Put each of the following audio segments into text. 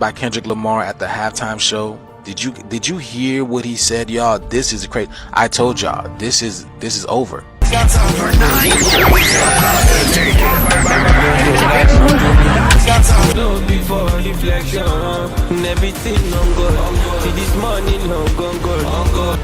by Kendrick Lamar at the halftime show. Did you hear what he said, y'all? This is crazy. I told y'all this is over. Before reflection, everything on God. See this morning on God.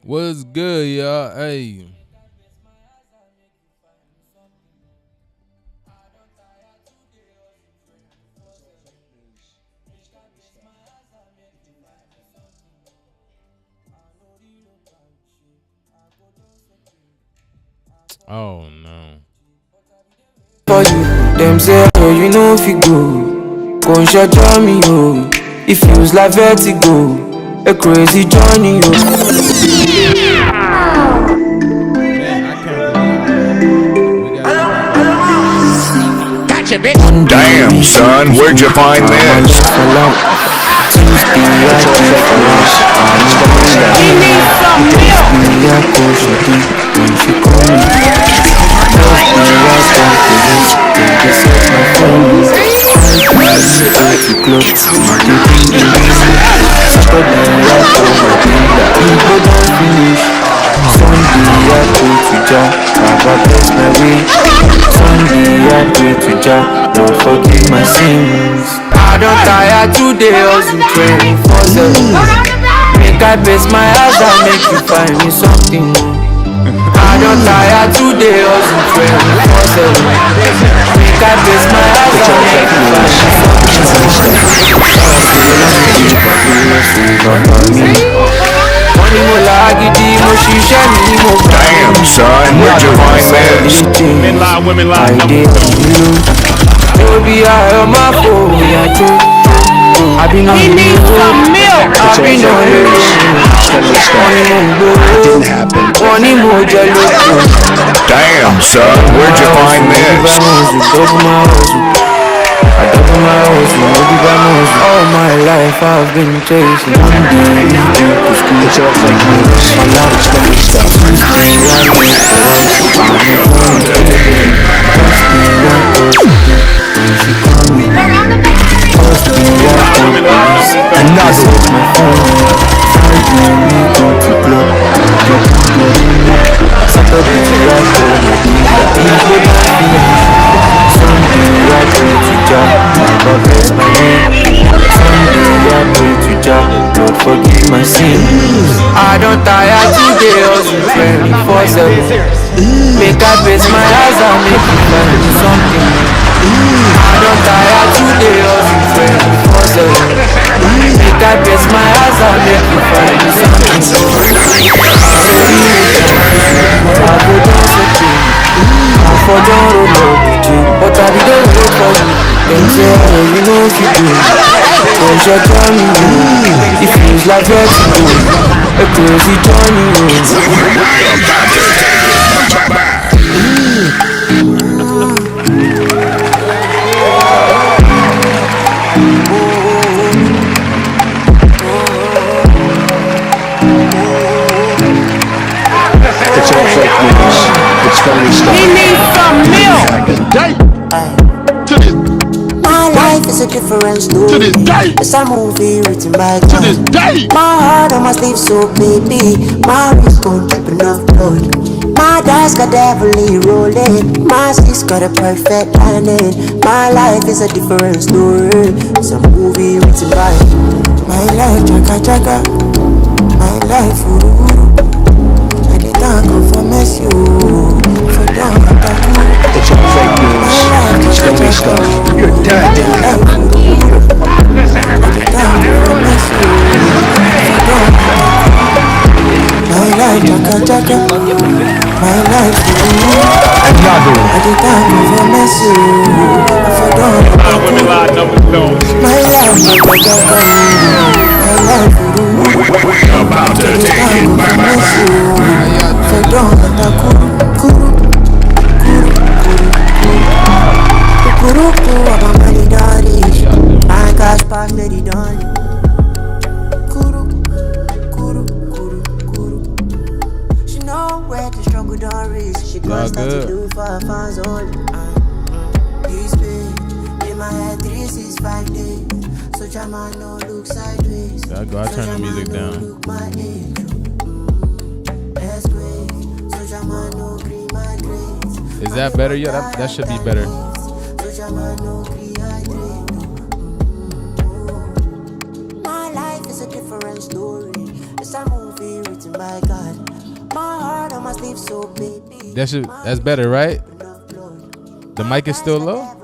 What's good, y'all? Hey. Oh no. For you, them say, oh, you know if you go, go and shut me, oh. It feels like vertigo, a crazy journey, Damn, son, where'd you find this? Don't forgive my sins. I don't tire today, hustle 24/7. Make I base my eyes and make you find me something. I don't tire today, hustle 24/7. Make I base my eyes and make you find me something. Damn, son, where'd you find this? Men lie, women lie. Baby, I am my phone. I've been on the road. I've been on the road. Damn, son, where'd you find this? All my life I've been chasing. One day to school, it's all fake news. My life is gonna stop. Forgive my sin. I don't tire today, hustle 24/7. Make I face my eyes and make you find me something. I don't tire today, hustle 24/7. Make I face my eyes and make you find me something. I go down searching, I for don't roll up with you, but I be don't wait for you. Them say, oh, you know if you do, don't you tell me you. It feels like vertigo, a crazy journey. It's all fake news. It's phony stuff. He needs some milk. To this My life is a different story. day. It's a movie written by To God. this day. My heart on my sleeve, so baby. My wrist gon' drippin' off blood. My dice got heavily rolling. My six got a perfect landing. My life is a different story. It's a movie written by my life, chaka chaka. My life, ooh. I did not go for mess you. For don't It's all fake news. It's phony stuff. You're dead. my life, chaka chaka. My life, Another. I did not go for mess you. For don't my life, chaka chaka. My life, We're about to take it back. for don't kuru. Kuru, I'm money daddy. My cash pass lady done. Kuru. She know where to struggle don't reach. She got stuff to do for her fans all. This way, in my head 365 days. So Jama no look sideways. I turn the music down. Look my age. That's great. So Jama no green my grades. Is that better? Yeah, that should be better. My life is a different story. It's a movie written by God. My heart on my sleeve, so baby. That's better, right? The mic is still low?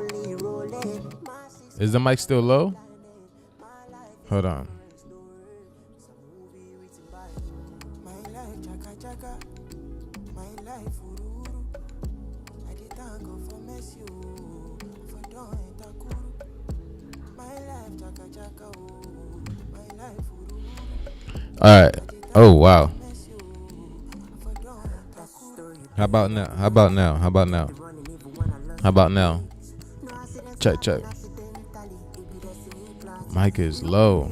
Is the mic still low? Hold on. All right. Oh, wow. How about now? Check. Mic is low.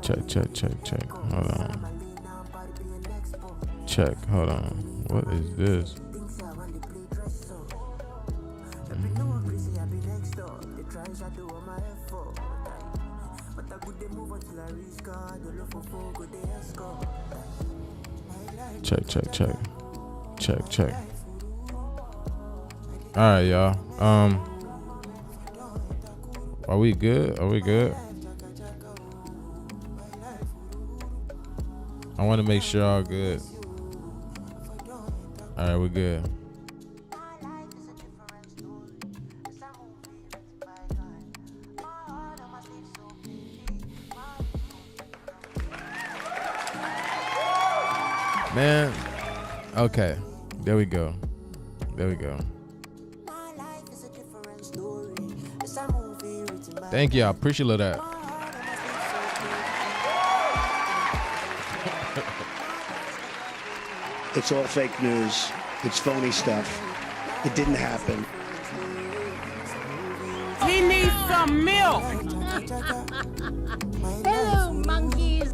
Check. Hold on. Check. Hold on. What is this? Check. All right, y'all. Are we good? I want to make sure all good. All right, we're good. Man, okay. There we go. Thank you. I appreciate that. It's all fake news. It's phony stuff. It didn't happen. He needs some milk. Hello, monkeys.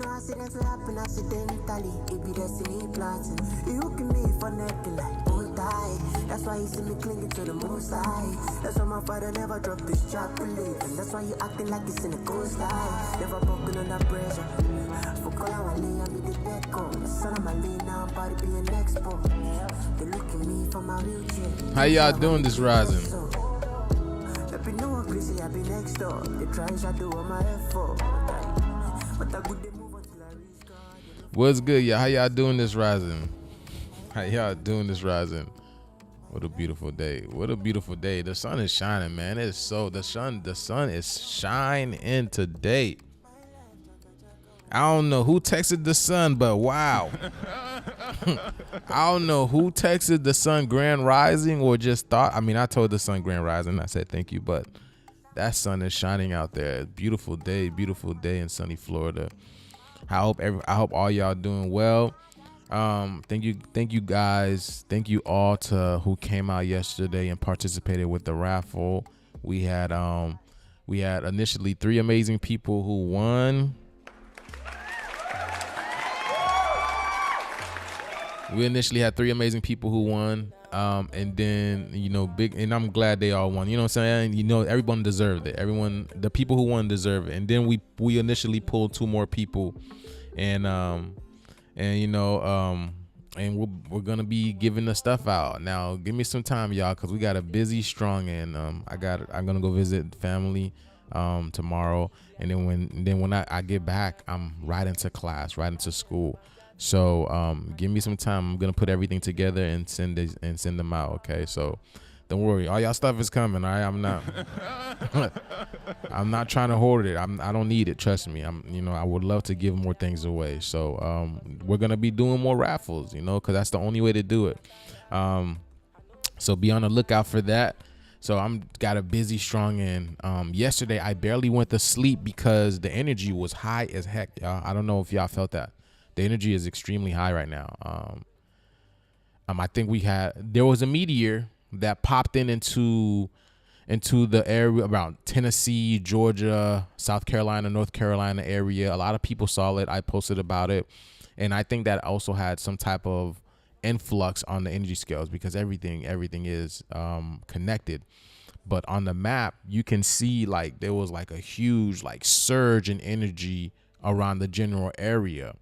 Accidents will happen accidentally. It be destiny lighting. You hooking me for necking like bow tie. That's why you see me clinging to the most high. That's why my father never dropped this job to live. And that's why you acting like it's in a ghost eye. Never broken under pressure. For color, I lay, I meet the dead call. Son of my lay now, body being expo. They look at me from my wheelchair. How y'all doing this rising? Let me know what crazy I be next door. They try to do all my effort. But I good they move until I reach God. What's good, y'all? How y'all doing this rising? How y'all doing this rising? What a beautiful day. What a beautiful day. The sun is shining, man. It's so the sun is shining today. I don't know who texted the sun, but wow. I don't know who texted the sun grand rising or just thought. I mean, I told the sun grand rising. I said thank you, but that sun is shining out there. Beautiful day in sunny Florida. I hope all y'all doing well. Thank you guys. Thank you all to who came out yesterday and participated with the raffle. We had initially 3 amazing people who won. We initially had 3 amazing people who won, and then and I'm glad they all won. You know what I'm saying? Everyone deserved it. The people who won deserve it. And then we initially pulled 2 more people, and we're gonna be giving the stuff out. Now, give me some time, y'all, because we got a busy strong, and I'm gonna go visit family tomorrow, and then when I get back, I'm right into class, right into school. So give me some time. I'm gonna put everything together and send them out. Okay, so don't worry, all y'all stuff is coming. All right, I'm not trying to hoard it. I don't need it. Trust me. I would love to give more things away. So we're gonna be doing more raffles. Because that's the only way to do it. So be on the lookout for that. So I'm got a busy strong, and yesterday I barely went to sleep because the energy was high as heck, y'all. I don't know if y'all felt that. The energy is extremely high right now. I think there was a meteor that popped into the area around Tennessee, Georgia, South Carolina, North Carolina area. A lot of people saw it. I posted about it, and I think that also had some type of influx on the energy scales because everything is connected. But on the map, you can see like there was like a huge like surge in energy around the general area.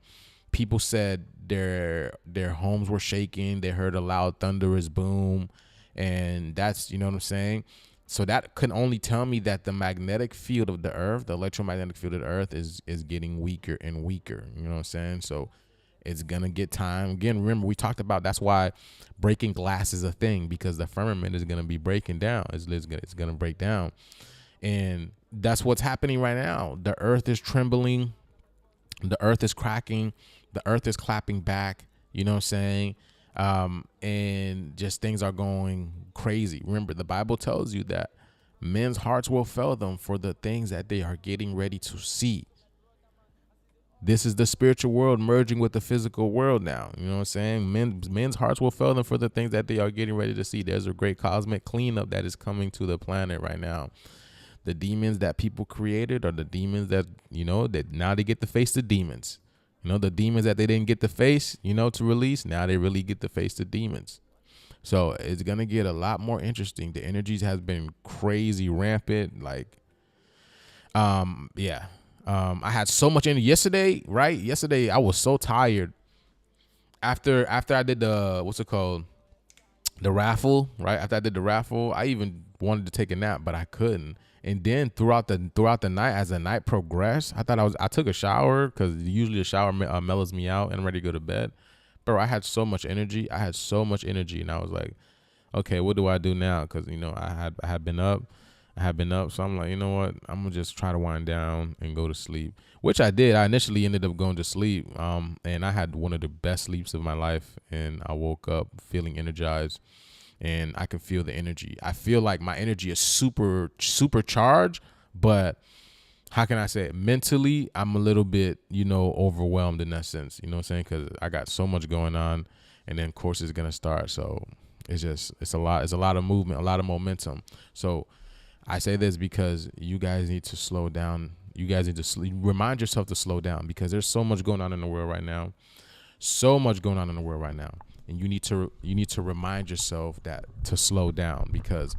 People said their homes were shaking. They heard a loud thunderous boom, and that's, what I'm saying? So that can only tell me that the magnetic field of the earth, the electromagnetic field of the earth is getting weaker and weaker. You know what I'm saying? So it's going to get time. Again, remember, we talked about that's why breaking glass is a thing, because the firmament is going to be breaking down. It's going to break down. And that's what's happening right now. The earth is trembling. The earth is cracking. The earth is clapping back. You know what I'm saying? And just things are going crazy. Remember, the Bible tells you that men's hearts will fail them for the things that they are getting ready to see. This is the spiritual world merging with the physical world now. You know what I'm saying? Men's hearts will fail them for the things that they are getting ready to see. There's a great cosmic cleanup that is coming to the planet right now. The demons that people created are the demons that, that now they get to face the demons. The demons that they didn't get to face, to release, now they really get to face the demons. So it's going to get a lot more interesting. The energies has been crazy rampant. Like, I had so much energy yesterday, right? Yesterday, I was so tired. After I did the raffle, right? After I did the raffle, I even wanted to take a nap, but I couldn't. And then throughout the night, as the night progressed, I took a shower because usually a shower mellows me out and I'm ready to go to bed. Bro, I had so much energy. And I was like, okay, what do I do now? Because I had been up. So I'm like, you know what? I'm gonna just try to wind down and go to sleep, which I did. I initially ended up going to sleep, and I had one of the best sleeps of my life. And I woke up feeling energized. And I can feel the energy. I feel like my energy is super charged, but how can I say it? Mentally, I'm a little bit, overwhelmed in that sense. You know what I'm saying? Because I got so much going on, and then course is gonna start. So it's a lot. It's a lot of movement, a lot of momentum. So I say this because you guys need to slow down. You guys need to remind yourself to slow down because there's so much going on in the world right now. So much going on in the world right now, and you need to remind yourself that to slow down, because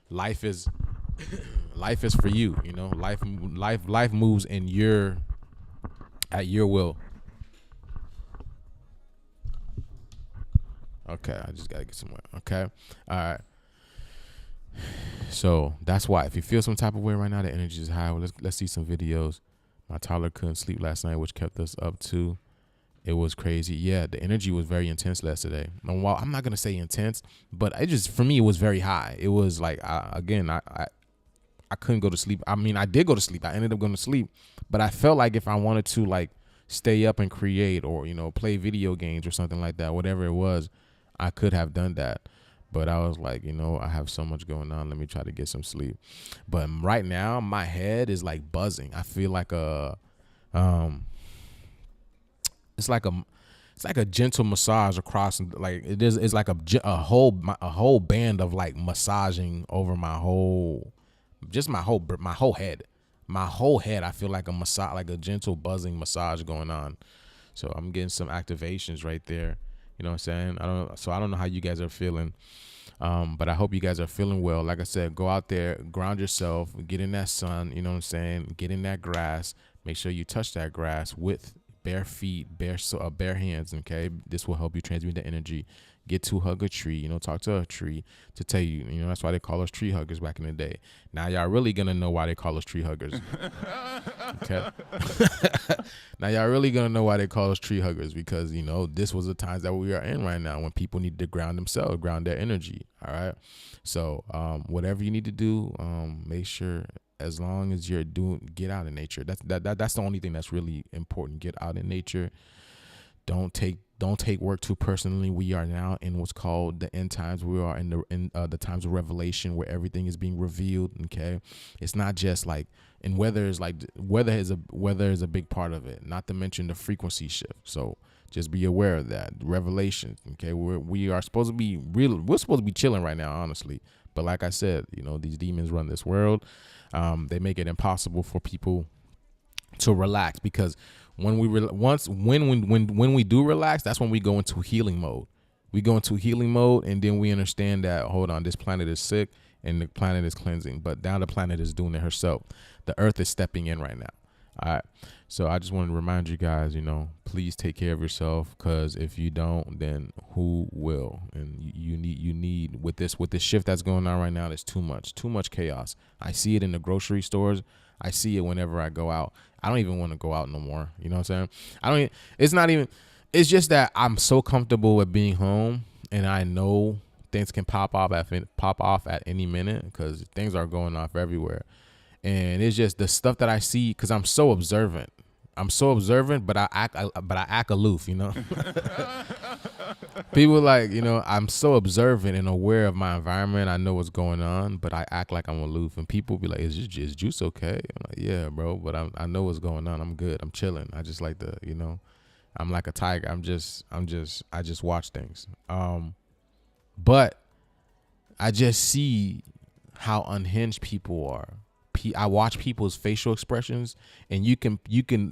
life is for you. Life moves at your will. Okay, I just gotta get somewhere. Okay, all right. So that's why, if you feel some type of way right now, the energy is high. Well, let's see some videos. My toddler couldn't sleep last night, which kept us up too. It was crazy. Yeah, the energy was very intense yesterday. And while I'm not gonna say intense, but for me, it was very high. It was like, I couldn't go to sleep. I mean, I did go to sleep. I ended up going to sleep, but I felt like if I wanted to like stay up and create, or play video games or something like that, whatever it was, I could have done that. But I was like, I have so much going on. Let me try to get some sleep. But right now, my head is like buzzing. I feel like it's like a gentle massage across, like it is. It's like a whole band of like massaging over my whole head. My whole head, I feel like a massage, like a gentle buzzing massage going on. So I'm getting some activations right there. You know what I'm saying? I don't know how you guys are feeling. But I hope you guys are feeling well. Like I said, go out there, ground yourself, get in that sun, you know what I'm saying? Get in that grass. Make sure you touch that grass with bare feet, bare hands, okay? This will help you transmit the energy. Get to hug a tree, talk to a tree to tell you, that's why they call us tree huggers back in the day. Now y'all really gonna know why they call us tree huggers. Okay. Now y'all really gonna know why they call us tree huggers, because this was the times that we are in right now, when people need to ground themselves, ground their energy. All right. So whatever you need to do, make sure, as long as you're get out in nature. That's the only thing that's really important. Get out in nature. Don't take work too personally. We are now in what's called the end times. We are in the times of revelation, where everything is being revealed. Okay, it's not just like, and weather is a big part of it. Not to mention the frequency shift. So just be aware of that. Revelation. Okay, we are supposed to be real. We're supposed to be chilling right now, honestly. But like I said, these demons run this world. They make it impossible for people to relax, because when we do relax, that's when we go into healing mode. We go into healing mode, and then we understand that, hold on, this planet is sick and the planet is cleansing, but now the planet is doing it herself. The earth is stepping in right now. All right. So I just wanted to remind you guys, please take care of yourself, because if you don't, then who will? And you need with this shift that's going on right now, there's too much chaos. I see it in the grocery stores. I see it whenever I go out. I don't even want to go out no more. You know what I'm saying? It's just that I'm so comfortable with being home, and I know things can pop off at any minute, because things are going off everywhere. And it's just the stuff that I see, because I'm so observant. But I act aloof, People like, I'm so observant and aware of my environment. I know what's going on, but I act like I'm aloof. And people be like, is Joose okay? I'm like, yeah, bro, but I know what's going on. I'm good. I'm chilling. I just like to, I'm like a tiger. I just watch things. But I just see how unhinged people are. I watch people's facial expressions, and you can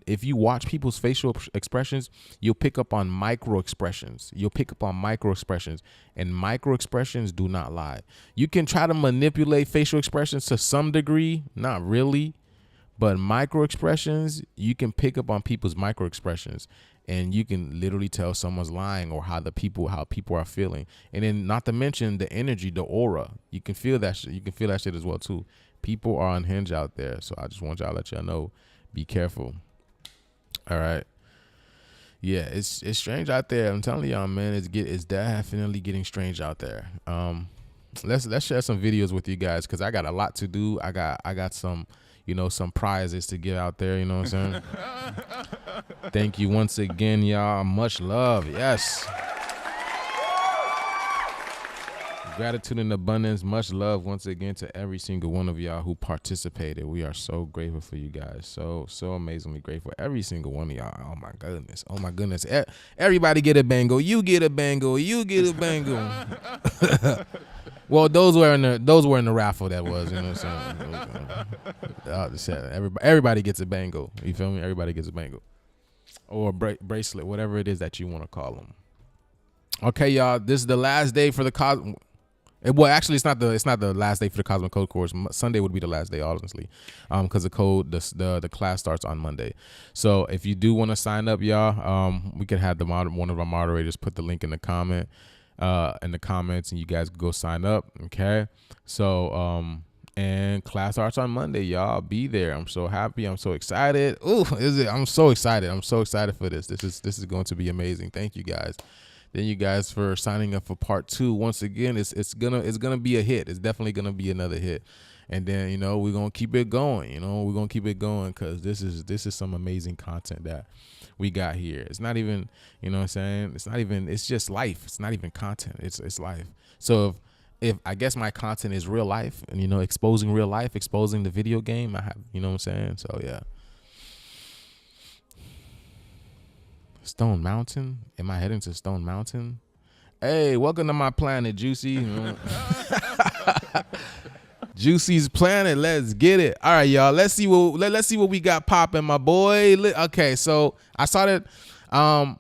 if you watch people's facial expressions, you'll pick up on micro expressions. And micro expressions do not lie. You can try to manipulate facial expressions to some degree, not really, but micro expressions, you can pick up on people's micro expressions, and you can literally tell someone's lying, or how people are feeling. And then, not to mention the energy, the aura, you can feel that shit. You can feel that shit as well too. People are unhinged out there, so I just want y'all to let y'all know, be careful. All right. Yeah, it's strange out there. I'm telling y'all, man, it's definitely getting strange out there. Let's share some videos with you guys, because I got a lot to do. I got some, some prizes to get out there. You know what I'm saying? Thank you once again, y'all. Much love. Yes. Gratitude and abundance. Much love once again to every single one of y'all who participated. We are so grateful for you guys. So amazingly grateful. Every single one of y'all. Oh my goodness. Everybody get a bangle. You get a bangle. You get a bangle. Well, those were in the raffle. That was, you know what I'm saying? Everybody gets a bangle. You feel me? Everybody gets a bangle. or bracelet, whatever it is that you want to call them. Okay, y'all, this is the last day for the well, actually, it's not the last day for the Cosmic Code course. Sunday would be the last day, honestly, because the class starts on Monday. So if you do want to sign up, y'all, we could have one of our moderators put the link in the comments, and you guys go sign up. Okay, so and class starts on Monday, y'all. Be there. I'm so happy. I'm so excited. Ooh, I'm so excited. I'm so excited for this. This is going to be amazing. Thank you guys. Thank you guys for signing up for part 2. Once again, it's gonna be a hit. It's definitely gonna be another hit. And then, we're gonna keep it going. We're gonna keep it going because this is some amazing content that we got here. It's not even, what I'm saying? It's just life. It's not even content. It's life. So if I guess my content is real life and, exposing real life, exposing the video game, I have, what I'm saying? So yeah. Stone Mountain? Am I heading to Stone Mountain? Hey, welcome to my planet, Juicy. Juicy's planet. Let's get it. All right, y'all. Let's see what we got popping, my boy. Okay, so I started. Man,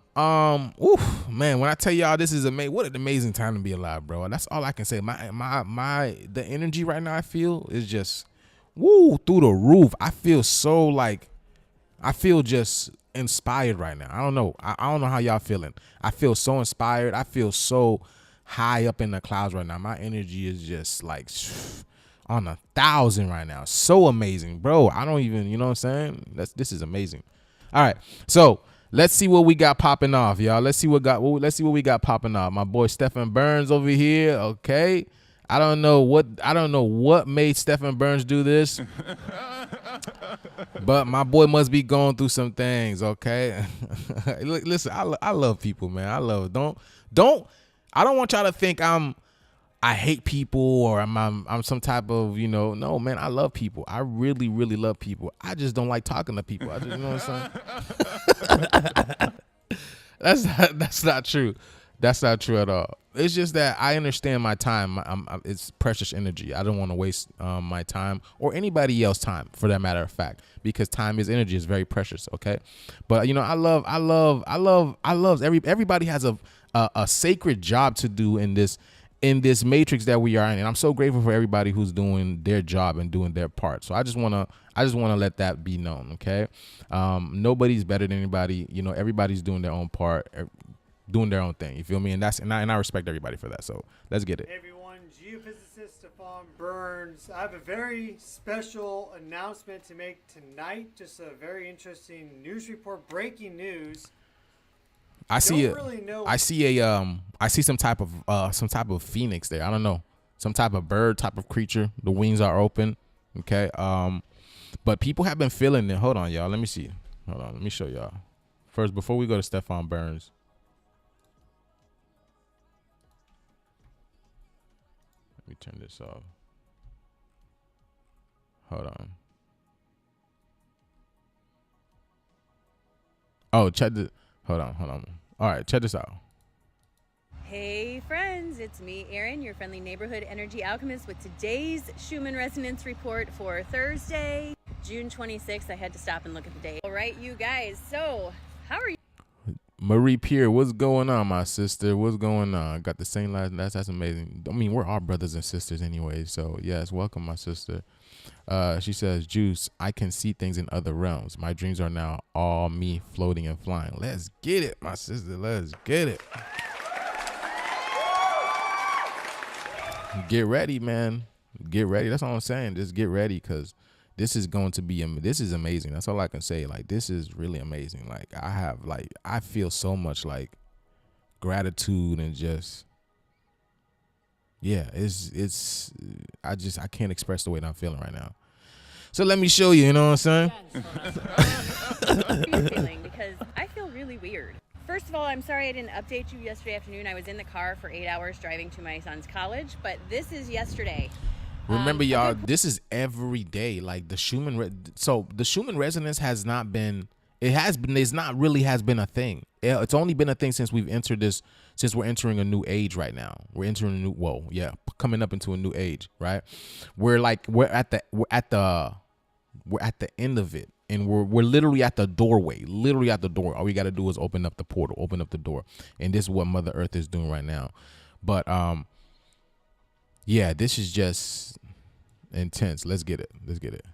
when I tell y'all this is amazing, what an amazing time to be alive, bro. That's all I can say. The energy right now I feel is just through the roof. I feel just inspired right now. I don't know. I don't know how y'all feeling. I feel so inspired. I feel so high up in the clouds right now. My energy is just like on 1,000 right now. So amazing, bro. I don't even, what I'm saying? This is amazing. All right. So let's see what we got popping off, y'all. Let's see what we got popping off. My boy Stephen Burns over here. Okay. I don't know what made Stephen Burns do this. But my boy must be going through some things, okay? Look, listen, I love people, man. I love I don't want y'all to think I hate people or I'm some type of, no, man, I love people. I really, really love people. I just don't like talking to people. I just, what I'm saying? That's not true. That's not true at all. It's just that I understand my time. It's precious energy. I don't want to waste my time or anybody else's time, for that matter of fact, because time is energy. Is very precious. Okay, but I love everybody has a sacred job to do in this matrix that we are in, and I'm so grateful for everybody who's doing their job and doing their part. So I just wanna let that be known. Okay, nobody's better than anybody. Everybody's doing their own part. Doing their own thing, you feel me? And I respect everybody for that. So let's get it. Hey everyone, geophysicist Stefan Burns. I have a very special announcement to make tonight. Just a very interesting news report, breaking news. I see some type of phoenix there. I don't know, some type of bird, type of creature. The wings are open. Okay. But people have been feeling it. Hold on, y'all. Let me see. Hold on. Let me show y'all first before we go to Stefan Burns. Let me turn this off. Hold on. Oh, hold on. All right, check this out. Hey friends, it's me, Erin, your friendly neighborhood energy alchemist with today's Schumann Resonance Report for Thursday, June 26th. I had to stop and look at the date. All right, you guys, so how are you? Marie Pierre, what's going on, my sister? What's going on? Got the same last. That's amazing. I mean, we're all brothers and sisters anyway. So yes, welcome, my sister. She says, Juice, I can see things in other realms. My dreams are now all me floating and flying. Let's get it, my sister. Let's get it. Get ready, man. Get ready. That's all I'm saying. Just get ready, because this is going to be, this is amazing. That's all I can say. Like, this is really amazing. Like, I feel so much like gratitude and just, yeah, I can't express the way that I'm feeling right now. So let me show you, you know what I'm saying? How are you feeling? Because I feel really weird. First of all, I'm sorry I didn't update you yesterday afternoon. I was in the car for 8 hours driving to my son's college, but this is yesterday. Remember, y'all, this is every day. Like the Schumann, so the Schumann resonance has not been. It's not really has been a thing. It's only been a thing since we've entered this. Since we're entering a new age right now. We're entering a new. Coming up into a new age, right? We're at the end of it, And we're literally at the doorway, literally at the door. All we got to do is open up the portal, open up the door. And this is what Mother Earth is doing right now. But yeah, this is just intense. Let's get it.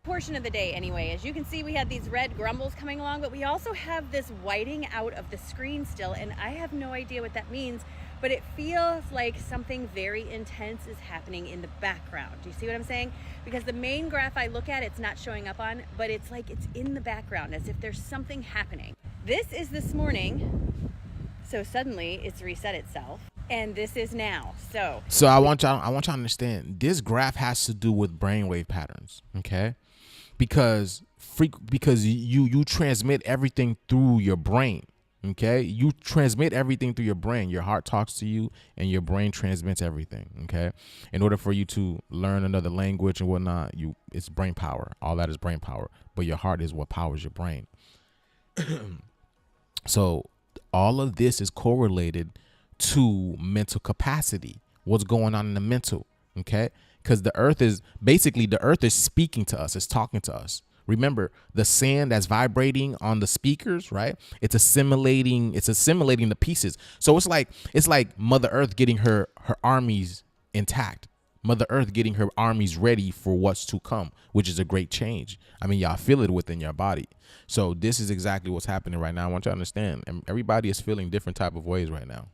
Portion of the day anyway. As you can see, we had these red grumbles coming along, but we also have this whiting out of the screen still, and I have no idea what that means, but it feels like something very intense is happening in the background. Do you see what I'm saying? Because the main graph I look at, it's not showing up on, but it's like it's in the background as if there's something happening. This is this morning, so suddenly it's reset itself. And this is now. So I want y'all to understand, this graph has to do with brainwave patterns, okay? Because you transmit everything through your brain, okay? You transmit everything through your brain. Your heart talks to you, and your brain transmits everything, okay? In order for you to learn another language and whatnot, it's brain power. All that is brain power. But your heart is what powers your brain. So all of this is correlated to mental capacity, what's going on in the mental, okay? Because the earth is speaking to us, it's talking to us. Remember, the sand that's vibrating on the speakers, right? It's assimilating the pieces. So it's like Mother Earth getting her armies intact. Mother Earth getting her armies ready for what's to come, which is a great change. I mean, y'all feel it within your body. So this is exactly what's happening right now. I want you to understand, and everybody is feeling different type of ways right now.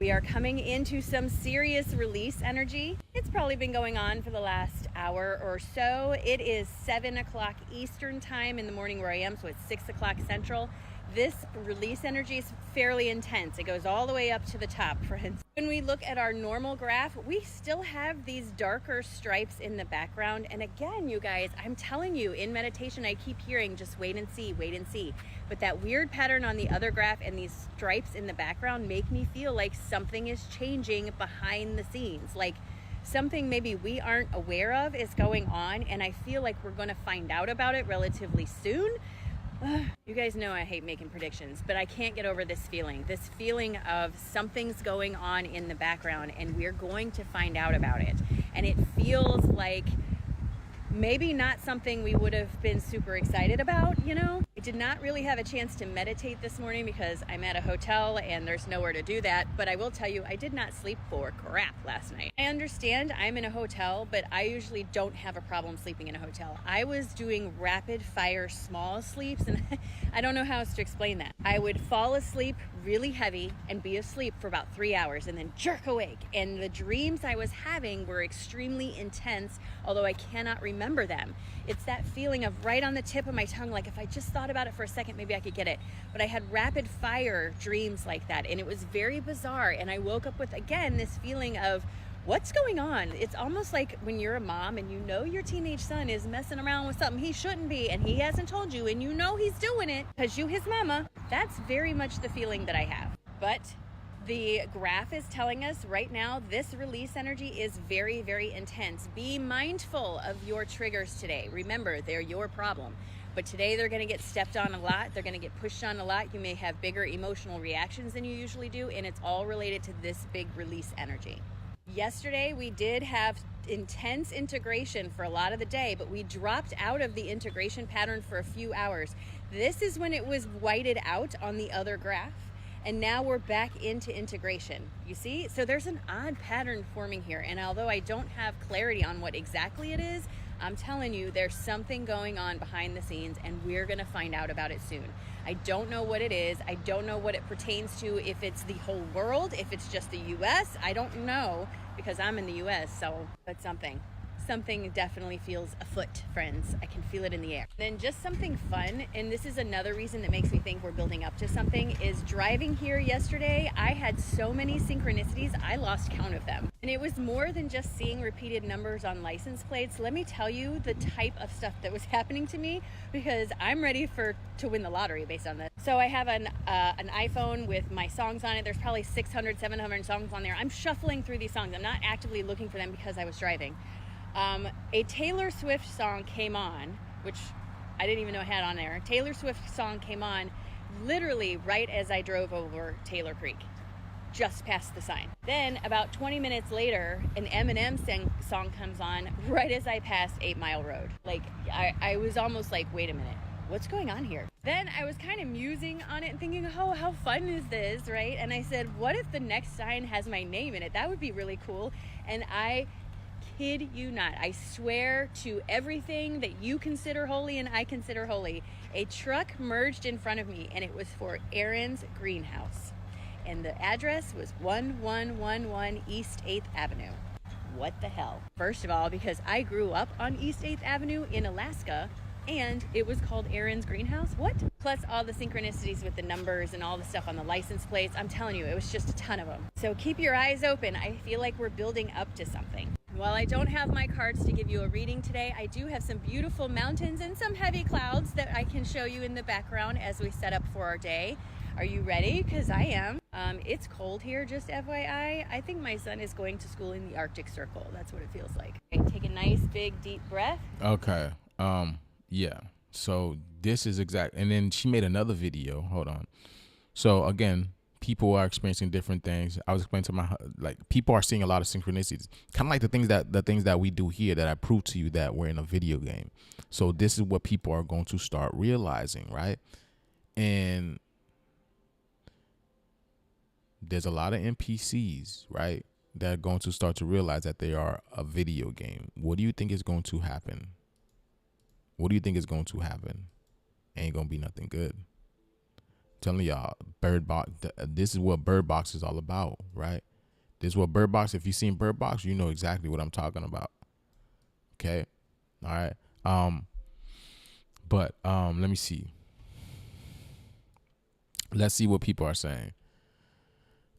we are coming into some serious release energy. It's probably been going on for the last hour or so. It is 7 o'clock Eastern time in the morning where I am, so it's 6 o'clock Central. This release energy is fairly intense. It goes all the way up to the top, friends. When we look at our normal graph, we still have these darker stripes in the background. And again, you guys, I'm telling you, in meditation, I keep hearing just wait and see, wait and see. But that weird pattern on the other graph and these stripes in the background make me feel like something is changing behind the scenes. Like something maybe we aren't aware of is going on. And I feel like we're going to find out about it relatively soon. You guys know I hate making predictions, but I can't get over this feeling of something's going on in the background and we're going to find out about it. And it feels like maybe not something we would have been super excited about, you know? I did not really have a chance to meditate this morning because I'm at a hotel and there's nowhere to do that, but I will tell you, I did not sleep for crap last night. I understand I'm in a hotel, but I usually don't have a problem sleeping in a hotel. I was doing rapid fire small sleeps, and I don't know how else to explain that. I would fall asleep really heavy and be asleep for about 3 hours and then jerk awake. And the dreams I was having were extremely intense, although I cannot remember them. It's that feeling of right on the tip of my tongue, like if I just thought about it for a second, maybe I could get it. But I had rapid fire dreams like that, and it was very bizarre. And I woke up with, again, this feeling of what's going on? It's almost like when you're a mom and you know your teenage son is messing around with something he shouldn't be, and he hasn't told you, and you know he's doing it because you his mama. That's very much the feeling that I have. But the graph is telling us right now this release energy is very, very intense. Be mindful of your triggers today. Remember, they're your problem. But today they're going to get stepped on a lot. They're going to get pushed on a lot. You may have bigger emotional reactions than you usually do, and it's all related to this big release energy. Yesterday, we did have intense integration for a lot of the day, but we dropped out of the integration pattern for a few hours. This is when it was whited out on the other graph. And now we're back into integration. You see? So there's an odd pattern forming here. And although I don't have clarity on what exactly it is, I'm telling you, there's something going on behind the scenes, and we're going to find out about it soon. I don't know what it is. I don't know what it pertains to, if it's the whole world, if it's just the U.S. I don't know, because I'm in the U.S., so that's something. Something definitely feels afoot, friends. I can feel it in the air. Then just something fun, and this is another reason that makes me think we're building up to something, is driving here yesterday, I had so many synchronicities, I lost count of them. And it was more than just seeing repeated numbers on license plates. Let me tell you the type of stuff that was happening to me, because I'm ready to win the lottery based on this. So I have an iPhone with my songs on it. There's probably 600, 700 songs on there. I'm shuffling through these songs. I'm not actively looking for them because I was driving. A Taylor Swift song came on, which I didn't even know I had on there. Taylor Swift song came on literally right as I drove over Taylor Creek. just past the sign. Then about 20 minutes later, an Eminem song comes on right as I passed 8 Mile Road. Like, I was almost like, wait a minute, what's going on here? Then I was kind of musing on it and thinking, oh, how fun is this, right? And I said, what if the next sign has my name in it? That would be really cool. And I kid you not, I swear to everything that you consider holy and I consider holy, a truck merged in front of me, and it was for Aaron's greenhouse. And the address was 1111 East 8th Avenue. What the hell? First of all, because I grew up on East 8th Avenue in Alaska, and it was called Aaron's greenhouse. What? Plus all the synchronicities with the numbers and all the stuff on the license plates. I'm telling you, it was just a ton of them. So keep your eyes open. I feel like we're building up to something. While I don't have my cards to give you a reading today, I do have some beautiful mountains and some heavy clouds that I can show you in the background as we set up for our day. Are you ready? Because I am. It's cold here, just FYI. I think my son is going to school in the Arctic Circle. That's what it feels like. Okay, take a nice, big, deep breath. Okay. Yeah. So this is exact. And then she made another video. Hold on. So again, people are experiencing different things. I was explaining to people are seeing a lot of synchronicities, kind of like the things that we do here that I prove to you that we're in a video game. So this is what people are going to start realizing, right? And there's a lot of NPCs, right, that are going to start to realize that they are a video game. What do you think is going to happen? What do you think is going to happen? Ain't gonna be nothing good. Telling y'all, Bird Box. This is what Bird Box is all about, right? This is what Bird Box. If you've seen Bird Box, you know exactly what I'm talking about. Okay, all right. But let me see. Let's see what people are saying.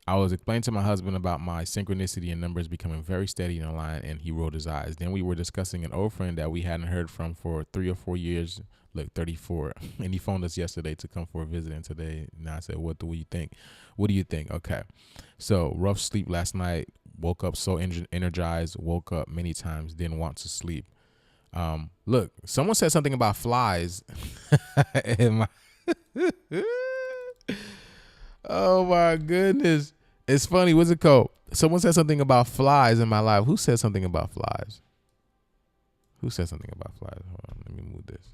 I was explaining to my husband about my synchronicity and numbers becoming very steady in a line, and he rolled his eyes. Then we were discussing an old friend that we hadn't heard from for 3 or 4 years. Look, 34. And he phoned us yesterday to come for a visit, and today, now I said, what do you think? What do you think? Okay. So rough sleep last night. Woke up so energized. Woke up many times. Didn't want to sleep. Look, someone said something about flies. Oh my goodness. It's funny. What's it called? Someone said something about flies in my life. Who said something about flies? Who said something about flies? Hold on. Let me move this.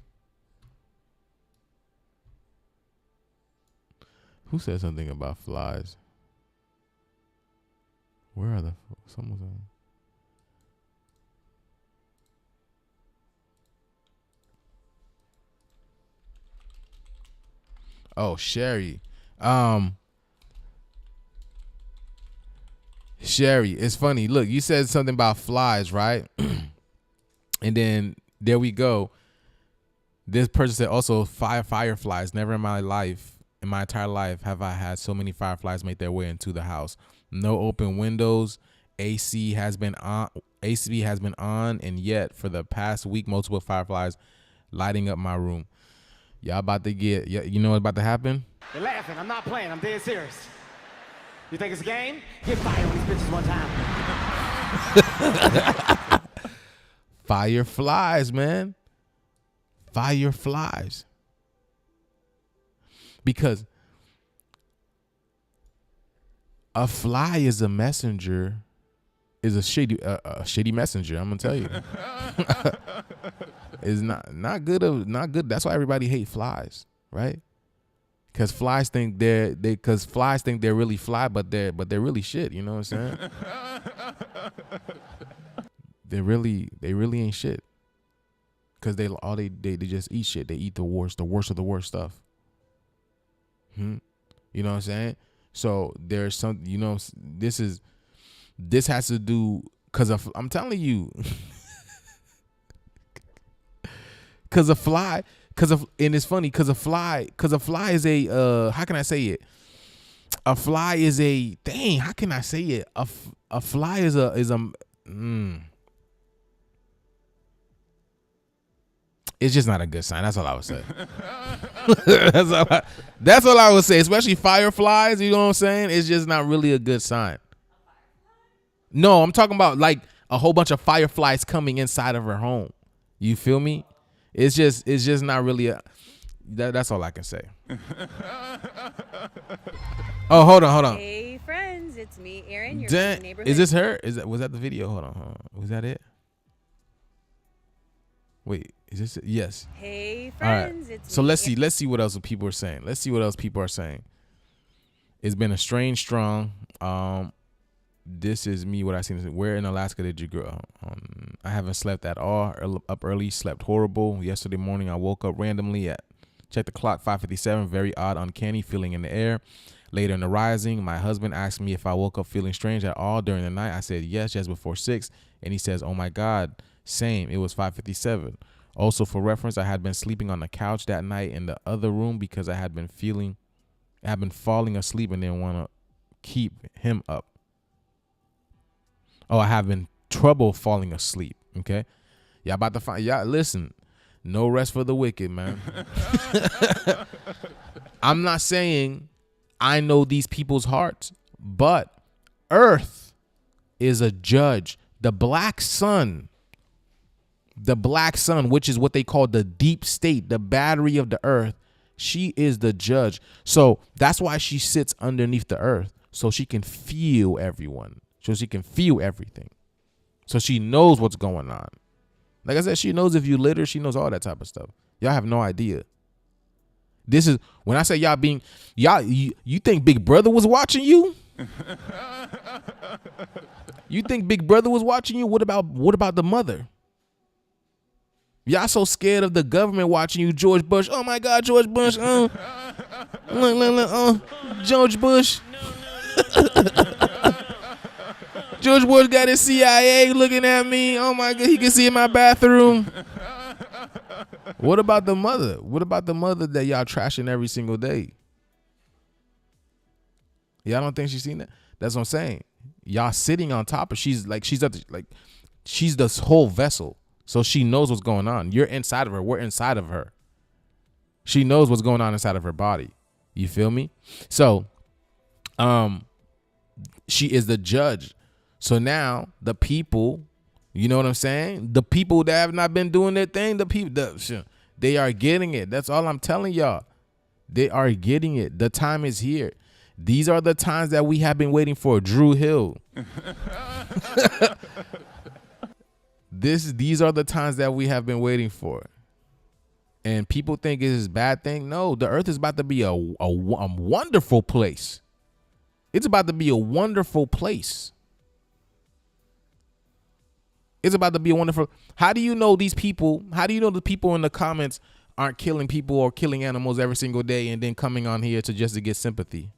Who said something about flies? Where are the someone's on? Oh, Sherry. Sherry, it's funny. Look, you said something about flies, right? And then there we go. This person said also fireflies. Never in my entire life, have I had so many fireflies make their way into the house. No open windows. AC has been on, and yet for the past week, multiple fireflies lighting up my room. Y'all about to get, you know what's about to happen? You're laughing. I'm not playing. I'm dead serious. You think it's a game? Get fire on these bitches one time. Fireflies, man. Fireflies. Because a fly is a messenger, is a shitty messenger. I'm gonna tell you, it's not good. That's why everybody hates flies, right? Because flies think they're really fly, but they're really shit. You know what I'm saying? They really ain't shit. Because they just eat shit. They eat the worst of the worst stuff. You know what I'm saying? So there's some, you know, this has to do, I'm telling you, and it's funny, because a fly is a, how can I say it? A fly is a, dang, how can I say it? A fly is a, it's just not a good sign. That's all I would say. That's all I would say. Especially fireflies, you know what I'm saying? It's just not really a good sign. No, I'm talking about like a whole bunch of fireflies coming inside of her home. You feel me? It's just not really that's all I can say. Oh, hold on. Hey friends, me, Erin, your Dang, neighborhood. is this her? Was that the video? Hold on. Was that it? Wait, is this it? Yes. Hey All right. friends, it's So me, let's see what else people are saying. Let's see what else people are saying. It's been a strange strong. This is me. What I seen. Where in Alaska did you grow? I haven't slept at all. Up early, slept horrible. Yesterday morning, I woke up randomly at check the clock 5:57. Very odd, uncanny feeling in the air. Later in the rising, my husband asked me if I woke up feeling strange at all during the night. I said yes, just before 6, and he says, "Oh my God, same." It was 5:57. Also, for reference, I had been sleeping on the couch that night in the other room because I had been falling asleep and didn't want to keep him up. Oh, I have been trouble falling asleep. Okay. Y'all about to find, y'all listen, no rest for the wicked, man. I'm not saying I know these people's hearts, but Earth is a judge. The black sun, which is what they call the deep state, the battery of the earth, she is the judge. So that's why she sits underneath the earth, so she can feel everyone. So she can feel everything. So she knows what's going on. Like I said, she knows if you litter, she knows all that type of stuff. Y'all have no idea. This is when I say you think Big Brother was watching you? You think Big Brother was watching you? What about the mother? Y'all so scared of the government watching you, George Bush. Oh my God, George Bush. George Bush. George Bush got his CIA looking at me. Oh my God, he can see in my bathroom. What about the mother? What about the mother that y'all trashing every single day? Y'all don't think she's seen that? That's what I'm saying. Y'all sitting on top of, she's this whole vessel. So she knows what's going on. You're inside of her. We're inside of her. She knows what's going on inside of her body. You feel me? So, she is the judge. So now the people, you know what I'm saying? The people that have not been doing their thing, they are getting it. That's all I'm telling y'all. They are getting it. The time is here. These are the times that we have been waiting for. Drew Hill. These are the times that we have been waiting for. And people think it's a bad thing. No, the earth is about to be a wonderful place. It's about to be a wonderful place. It's about to be a wonderful. How do you know these people? How do you know the people in the comments aren't killing people or killing animals every single day and then coming on here to get sympathy?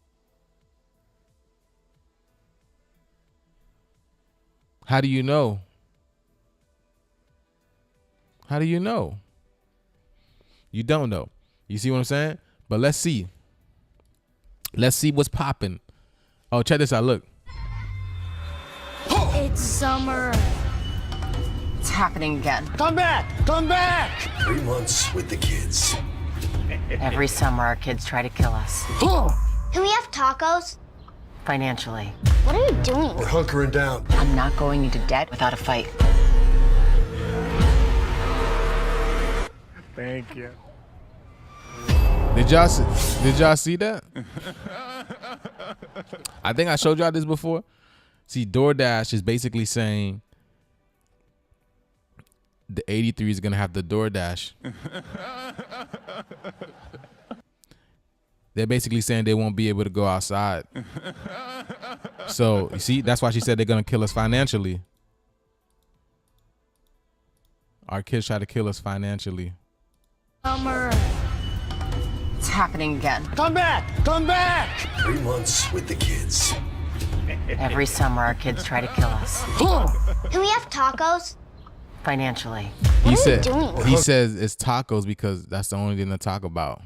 How do you know? How do you know? You don't know. You see what I'm saying? But let's see. Let's see what's popping. Oh, check this out. Look. It's summer. It's happening again. Come back! Come back! 3 months with the kids. Every summer, our kids try to kill us. Can we have tacos? Financially. What are you doing? We're hunkering down. I'm not going into debt without a fight. Thank you. Did y'all see that? I think I showed y'all this before. See, DoorDash is basically saying the 83 is gonna have the DoorDash. They're basically saying they won't be able to go outside. So you see, that's why she said they're gonna kill us financially. Our kids try to kill us financially. Summer. It's happening again. Come back! Come back! 3 months with the kids. Every summer, our kids try to kill us. Can we have tacos? Financially. He says it's tacos because that's the only thing to talk about.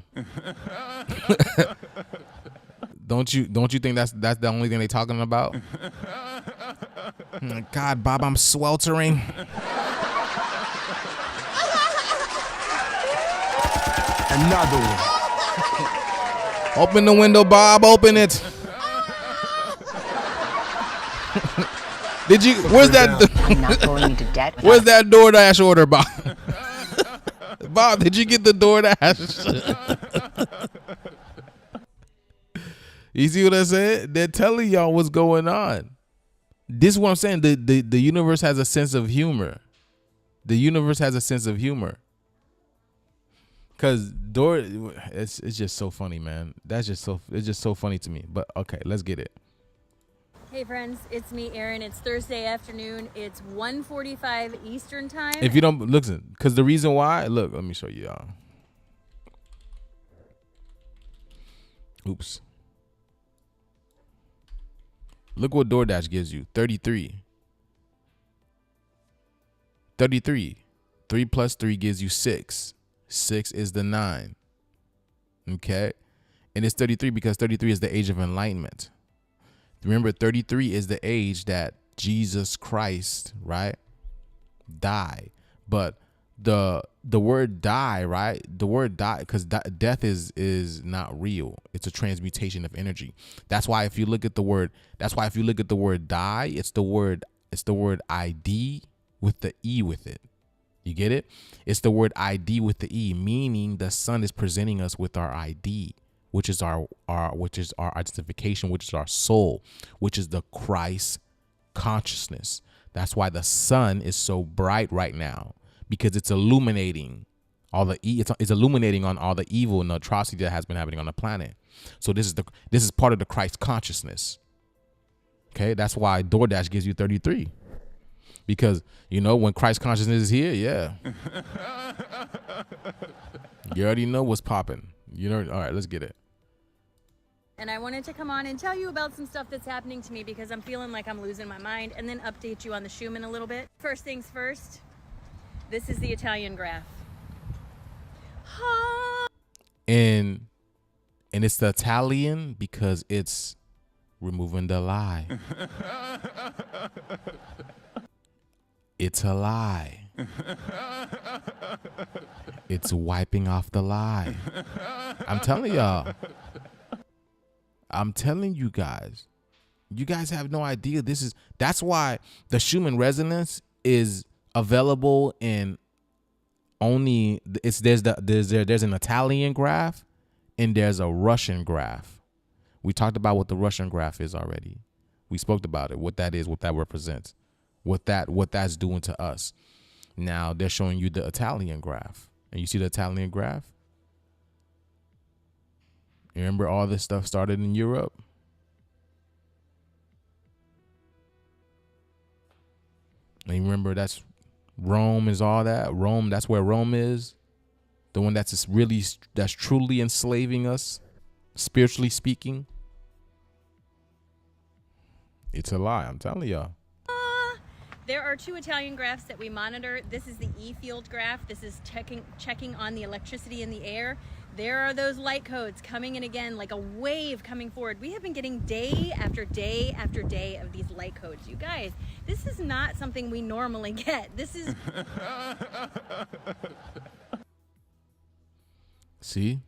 Don't you think that's the only thing they talking about? God, Bob, I'm sweltering. Another one. Open the window, Bob. Open it. Did you? Where's that? I'm not going into debt. Where's that DoorDash order, Bob? Bob, did you get the DoorDash? You see what I said? They're telling y'all what's going on. This is what I'm saying. The universe has a sense of humor. The universe has a sense of humor. Cause it's just so funny, man. It's just so funny to me. But okay, let's get it. Hey friends, it's me, Erin. It's Thursday afternoon. It's 1:45 Eastern time. If you don't listen, because the reason why, look, let me show you y'all. Oops. Look what DoorDash gives you. 33. 33. 3 plus 3 gives you 6. 6 is the 9. Okay? And it's 33 because 33 is the age of enlightenment. Remember, 33 is the age that Jesus Christ, right, died. But the word die, right? The word die, because death is not real. It's a transmutation of energy. That's why if you look at the word, die, it's the word ID with the E with it. You get it? It's the word ID with the E, meaning the sun is presenting us with our ID, which is our identification, which is our soul, which is the Christ consciousness. That's why the sun is so bright right now, because it's illuminating all the it's illuminating on all the evil and the atrocity that has been happening on the planet. So this is part of the Christ consciousness. Okay, that's why DoorDash gives you 33. Because, you know, when Christ consciousness is here, yeah. You already know what's popping. You know, all right, let's get it. And I wanted to come on and tell you about some stuff that's happening to me because I'm feeling like I'm losing my mind, and then update you on the Schumann a little bit. First things first, this is the Italian graph. And it's the Italian because it's removing the lie. It's a lie. It's wiping off the lie. I'm telling y'all. I'm telling you guys. You guys have no idea. That's why the Schumann resonance is available in only there's an Italian graph and there's a Russian graph. We talked about what the Russian graph is already. We spoke about it, what that is, what that represents. What that's doing to us. Now they're showing you the Italian graph, and you see the Italian graph. You remember all this stuff started in Europe. And you remember that's Rome is all that. Rome, that's where Rome is. The one that's truly enslaving us, spiritually speaking. It's a lie, I'm telling y'all. There are 2 Italian graphs that we monitor. This is the E field graph. This is checking on the electricity in the air. There are those light codes coming in again, like a wave coming forward. We have been getting day after day after day of these light codes. You guys, this is not something we normally get. This is... See?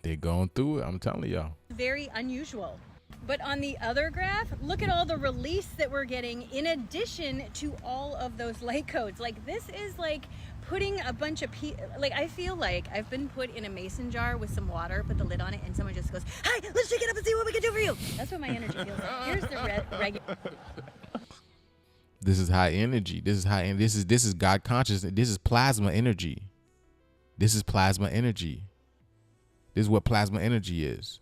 They're going through it, I'm telling y'all. Very unusual. But on the other graph, look at all the release that we're getting in addition to all of those light codes. Like, this is like putting a bunch of like, I feel like I've been put in a mason jar with some water, put the lid on it, and someone just goes, "Hi, let's shake it up and see what we can do for you." That's what my energy feels like. Here's the regular. This is high energy. This is high energy. This is God consciousness. This is plasma energy. This is plasma energy. This is what plasma energy is.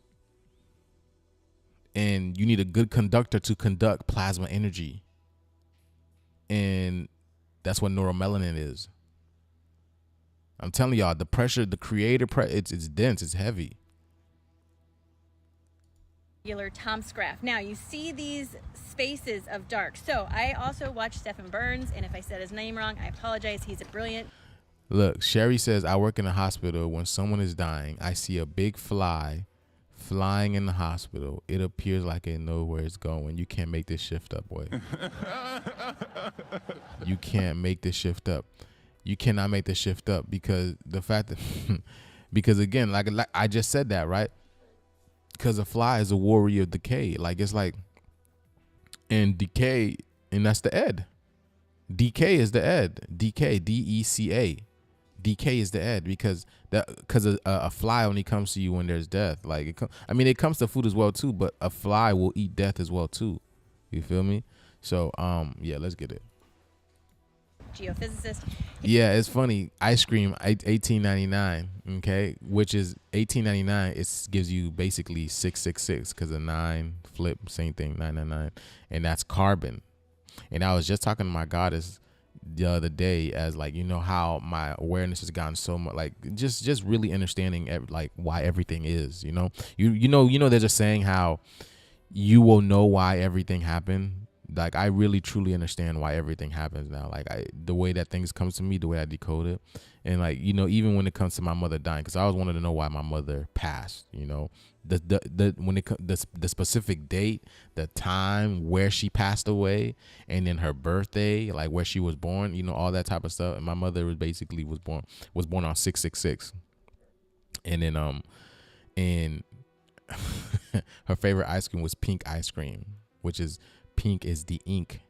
And you need a good conductor to conduct plasma energy. And that's what neuromelanin is. I'm telling y'all, the pressure, the creator, it's dense, it's heavy. Tom's graph. Now you see these spaces of dark. So I also watch Stephen Burns, and if I said his name wrong, I apologize. He's a brilliant. Look, Sherry says, I work in a hospital. When someone is dying, I see a big fly flying in the hospital. It appears like it knows where it's going. You can't make this shift up, boy. You can't make this shift up. You cannot make this shift up because the fact that, because again, like I just said that, right? Because a fly is a warrior of decay. Like, it's like, and decay, and that's the ed. Decay is the ed. Decay, DECA. decay is the end, because a fly only comes to you when there's death. Like it comes to food as well too, but a fly will eat death as well too. You feel me? So yeah, let's get it. Geophysicist. Yeah, it's funny. Ice cream, $18.99. Okay, which is $18.99. It gives you basically 666 because a 9 flip, same thing, 999, and that's carbon. And I was just talking to my goddess the other day, as like, you know, how my awareness has gotten so much, like just really understanding like why everything is. You know, you know, there's a saying how you will know why everything happened. Like, I really truly understand why everything happens now. Like, the way that things come to me, the way I decode it. And like, you know, even when it comes to my mother dying, because I always wanted to know why my mother passed, you know, the specific date, the time where she passed away, and then her birthday, like where she was born, you know, all that type of stuff. And my mother was born on 666. And then and her favorite ice cream was pink ice cream, which is pink is the ink,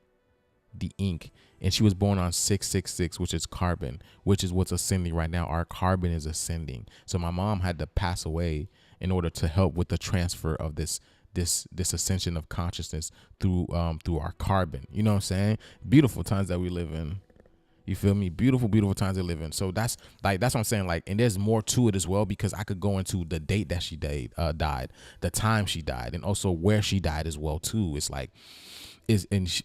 and she was born on 666, which is carbon, which is what's ascending right now. Our carbon is ascending. So my mom had to pass away in order to help with the transfer of this ascension of consciousness through our carbon. You know what I'm saying? Beautiful times that we live in. You feel me? Beautiful times to live in. So that's what I'm saying. Like, and there's more to it as well, because I could go into the date that she died, the time she died, and also where she died as well too. It's like,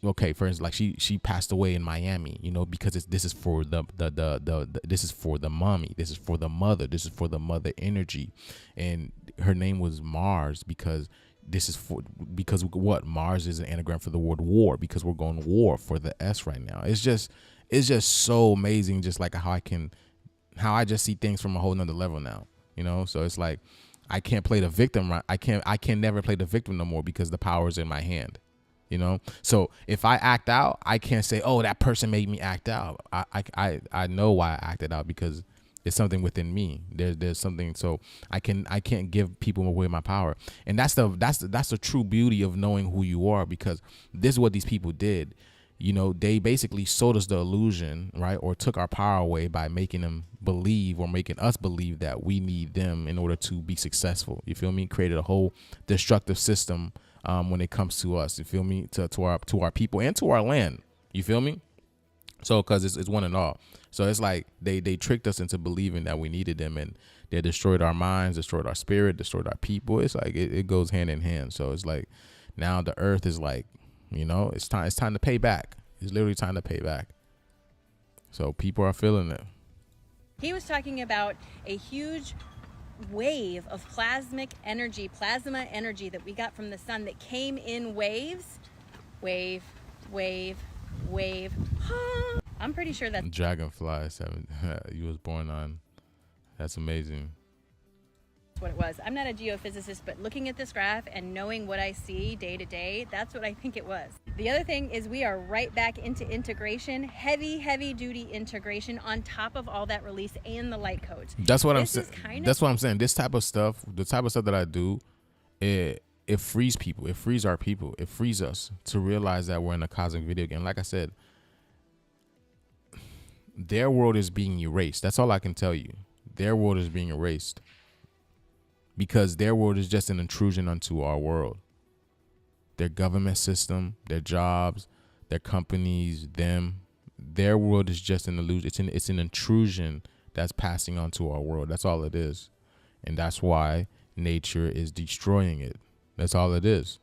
okay, for instance, like she passed away in Miami, you know, because this is for this is for the mommy, this is for the mother, this is for the mother energy, and her name was Mars because what, Mars is an anagram for the word war, because we're going war for the S right now. It's just so amazing, just like how I just see things from a whole nother level now, you know. So it's like, I can't play the victim, right? I can never play the victim no more, because the power is in my hand, you know. So if I act out, I can't say, oh, that person made me act out. I know why I acted out, because it's something within me. There's something. So I can't give people away my power, and that's the true beauty of knowing who you are, because this is what these people did. You know, they basically sold us the illusion, right? Or took our power away by making them believe, or making us believe, that we need them in order to be successful. You feel me? Created a whole destructive system when it comes to us. You feel me? To our people and to our land. You feel me? So, because it's one and all. So it's like they tricked us into believing that we needed them, and they destroyed our minds, destroyed our spirit, destroyed our people. It's like it goes hand in hand. So it's like, now the earth is like, you know, it's time to pay back. It's literally time to pay back. So people are feeling it. He was talking about a huge wave of plasma energy that we got from the sun that came in waves. Wave. I'm pretty sure that's Dragonfly 7. You was born on. That's amazing. what it was. I'm not a geophysicist, but looking at this graph and knowing what I see day to day, that's what I think it was. The other thing is we are right back into integration, heavy duty integration on top of all that release and the light codes. That's what I'm saying. That's what I'm saying. This type of stuff, the type of stuff that I do, it frees people. It frees our people. It frees us to realize that we're in a cosmic video game. Like I said, their world is being erased. That's all I can tell you. Their world is being erased, because their world is just an intrusion onto our world. Their government system, their jobs, their companies, their world is just an illusion. It's an intrusion that's passing onto our world. That's all it is. And that's why nature is destroying it. That's all it is.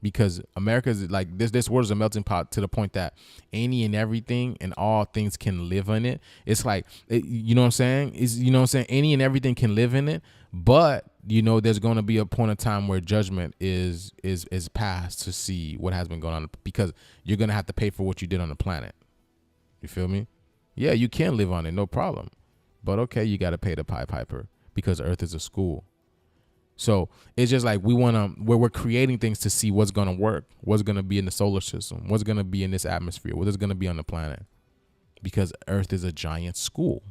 Because America is like this world is a melting pot to the point that any and everything and all things can live in it. It's like, you know what I'm saying? Any and everything can live in it. But, you know, there's going to be a point of time where judgment is passed to see what has been going on, because you're going to have to pay for what you did on the planet. You feel me? Yeah, you can live on it, no problem. But okay, you got to pay the Pied Piper, because Earth is a school. So it's just like we're creating things to see what's going to work, what's going to be in the solar system, what's going to be in this atmosphere, what is going to be on the planet, because Earth is a giant school.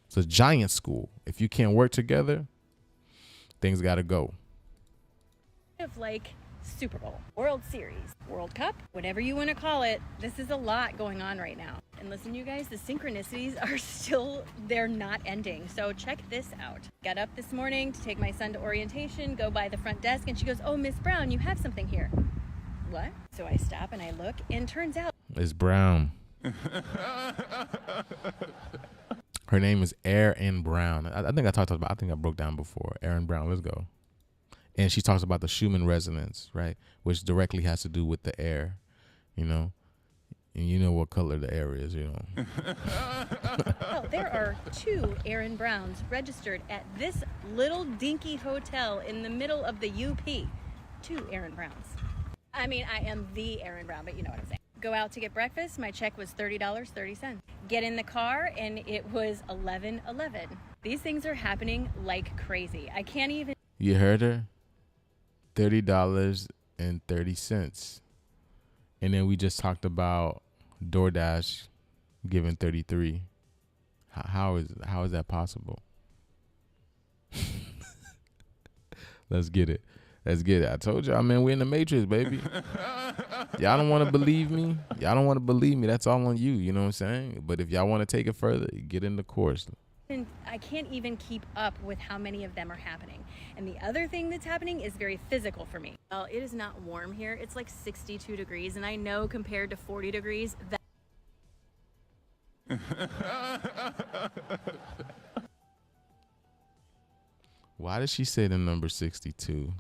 It's a giant school. If you can't work together, things got to go. Of like Super Bowl, World Series, World Cup, whatever you want to call it. This is a lot going on right now. And listen, you guys, the synchronicities are still, they're not ending. So check this out. Got up this morning to take my son to orientation, go by the front desk, and she goes, "Oh, Miss Brown, you have something here." What? So I stop and I look, and turns out it's Brown. Her name is Erin Brown. I think I think I broke down before. Erin Brown, let's go. And she talks about the Schumann resonance, right? Which directly has to do with the air, you know? And you know what color the air is, you know? well, there are 2 Erin Browns registered at this little dinky hotel in the middle of the UP. 2 Erin Browns. I mean, I am the Erin Brown, but you know what I'm saying. Go out to get breakfast. My check was $30.30. Get in the car, and it was $11.11. These things are happening like crazy. I can't even. You heard her? $30.30. And then we just talked about DoorDash giving 33. How is that possible? Let's get it. Let's get it. I told y'all, man, we're in the Matrix, baby. Y'all don't want to believe me. Y'all don't want to believe me. That's all on you. You know what I'm saying? But if y'all want to take it further, get in the course. I can't even keep up with how many of them are happening. And the other thing that's happening is very physical for me. Well, it is not warm here. It's like 62 degrees. And I know compared to 40 degrees, that Why did she say the number 62?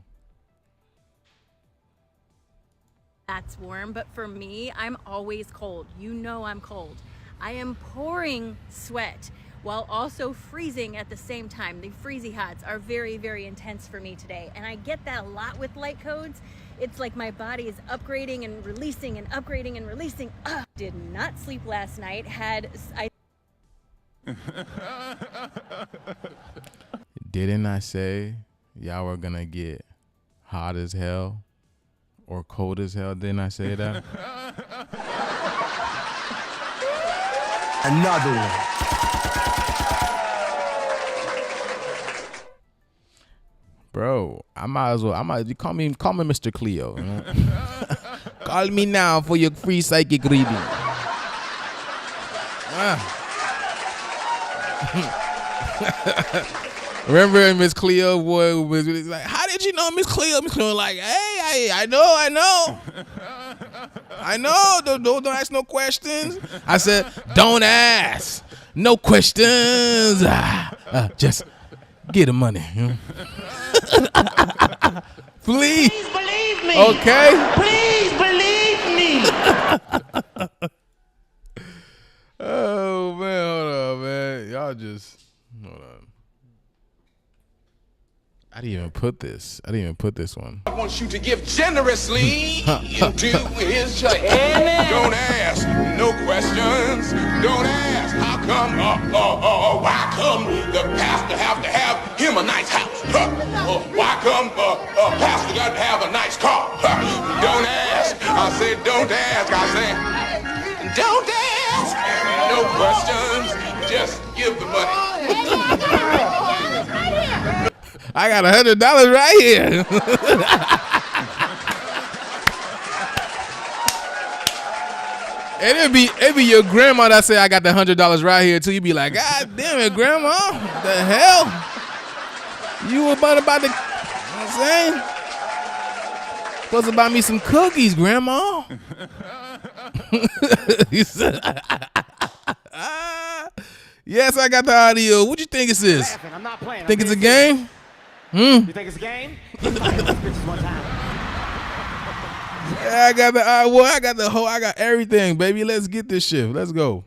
that's warm. But for me, I'm always cold. You know I'm cold. I am pouring sweat while also freezing at the same time. The freezy hots are very, very intense for me today. And I get that a lot with light codes. It's like my body is upgrading and releasing and upgrading and releasing. Did not sleep last night. Didn't I say y'all were gonna get hot as hell or cold as hell? Didn't I say that? Another one. Bro, I might as well. You call me Mr. Cleo. You know? Call me now for your free psychic reading. Remember Miss Cleo boy was like, "How did you know Miss Cleo?" Miss Cleo like, "Hey, I know. Don't ask no questions." I said, "Don't ask no questions. Just get the money." You know? Please believe me. Okay. Please believe me. Oh man, hold on, man. Y'all just hold on. I didn't even put this one. I want you to give generously into his church. Don't ask no questions. Don't ask how come, why come the pastor have to have him a nice house? Why come pastor got to have a nice car? Don't ask. I said don't ask. I said don't ask. No questions. Just give the money. I got $100 right here. And it'd be your grandma that say I got the $100 right here too. You be like, God damn it, grandma. What the hell? You were about the, you know what I'm saying? Supposed to buy me some cookies, grandma. You said, yes, I got the audio. What you think this is? I'm not playing. Think it's a game? You think it's a game? One time. Yeah, I got everything, baby. Let's get this shit. Let's go.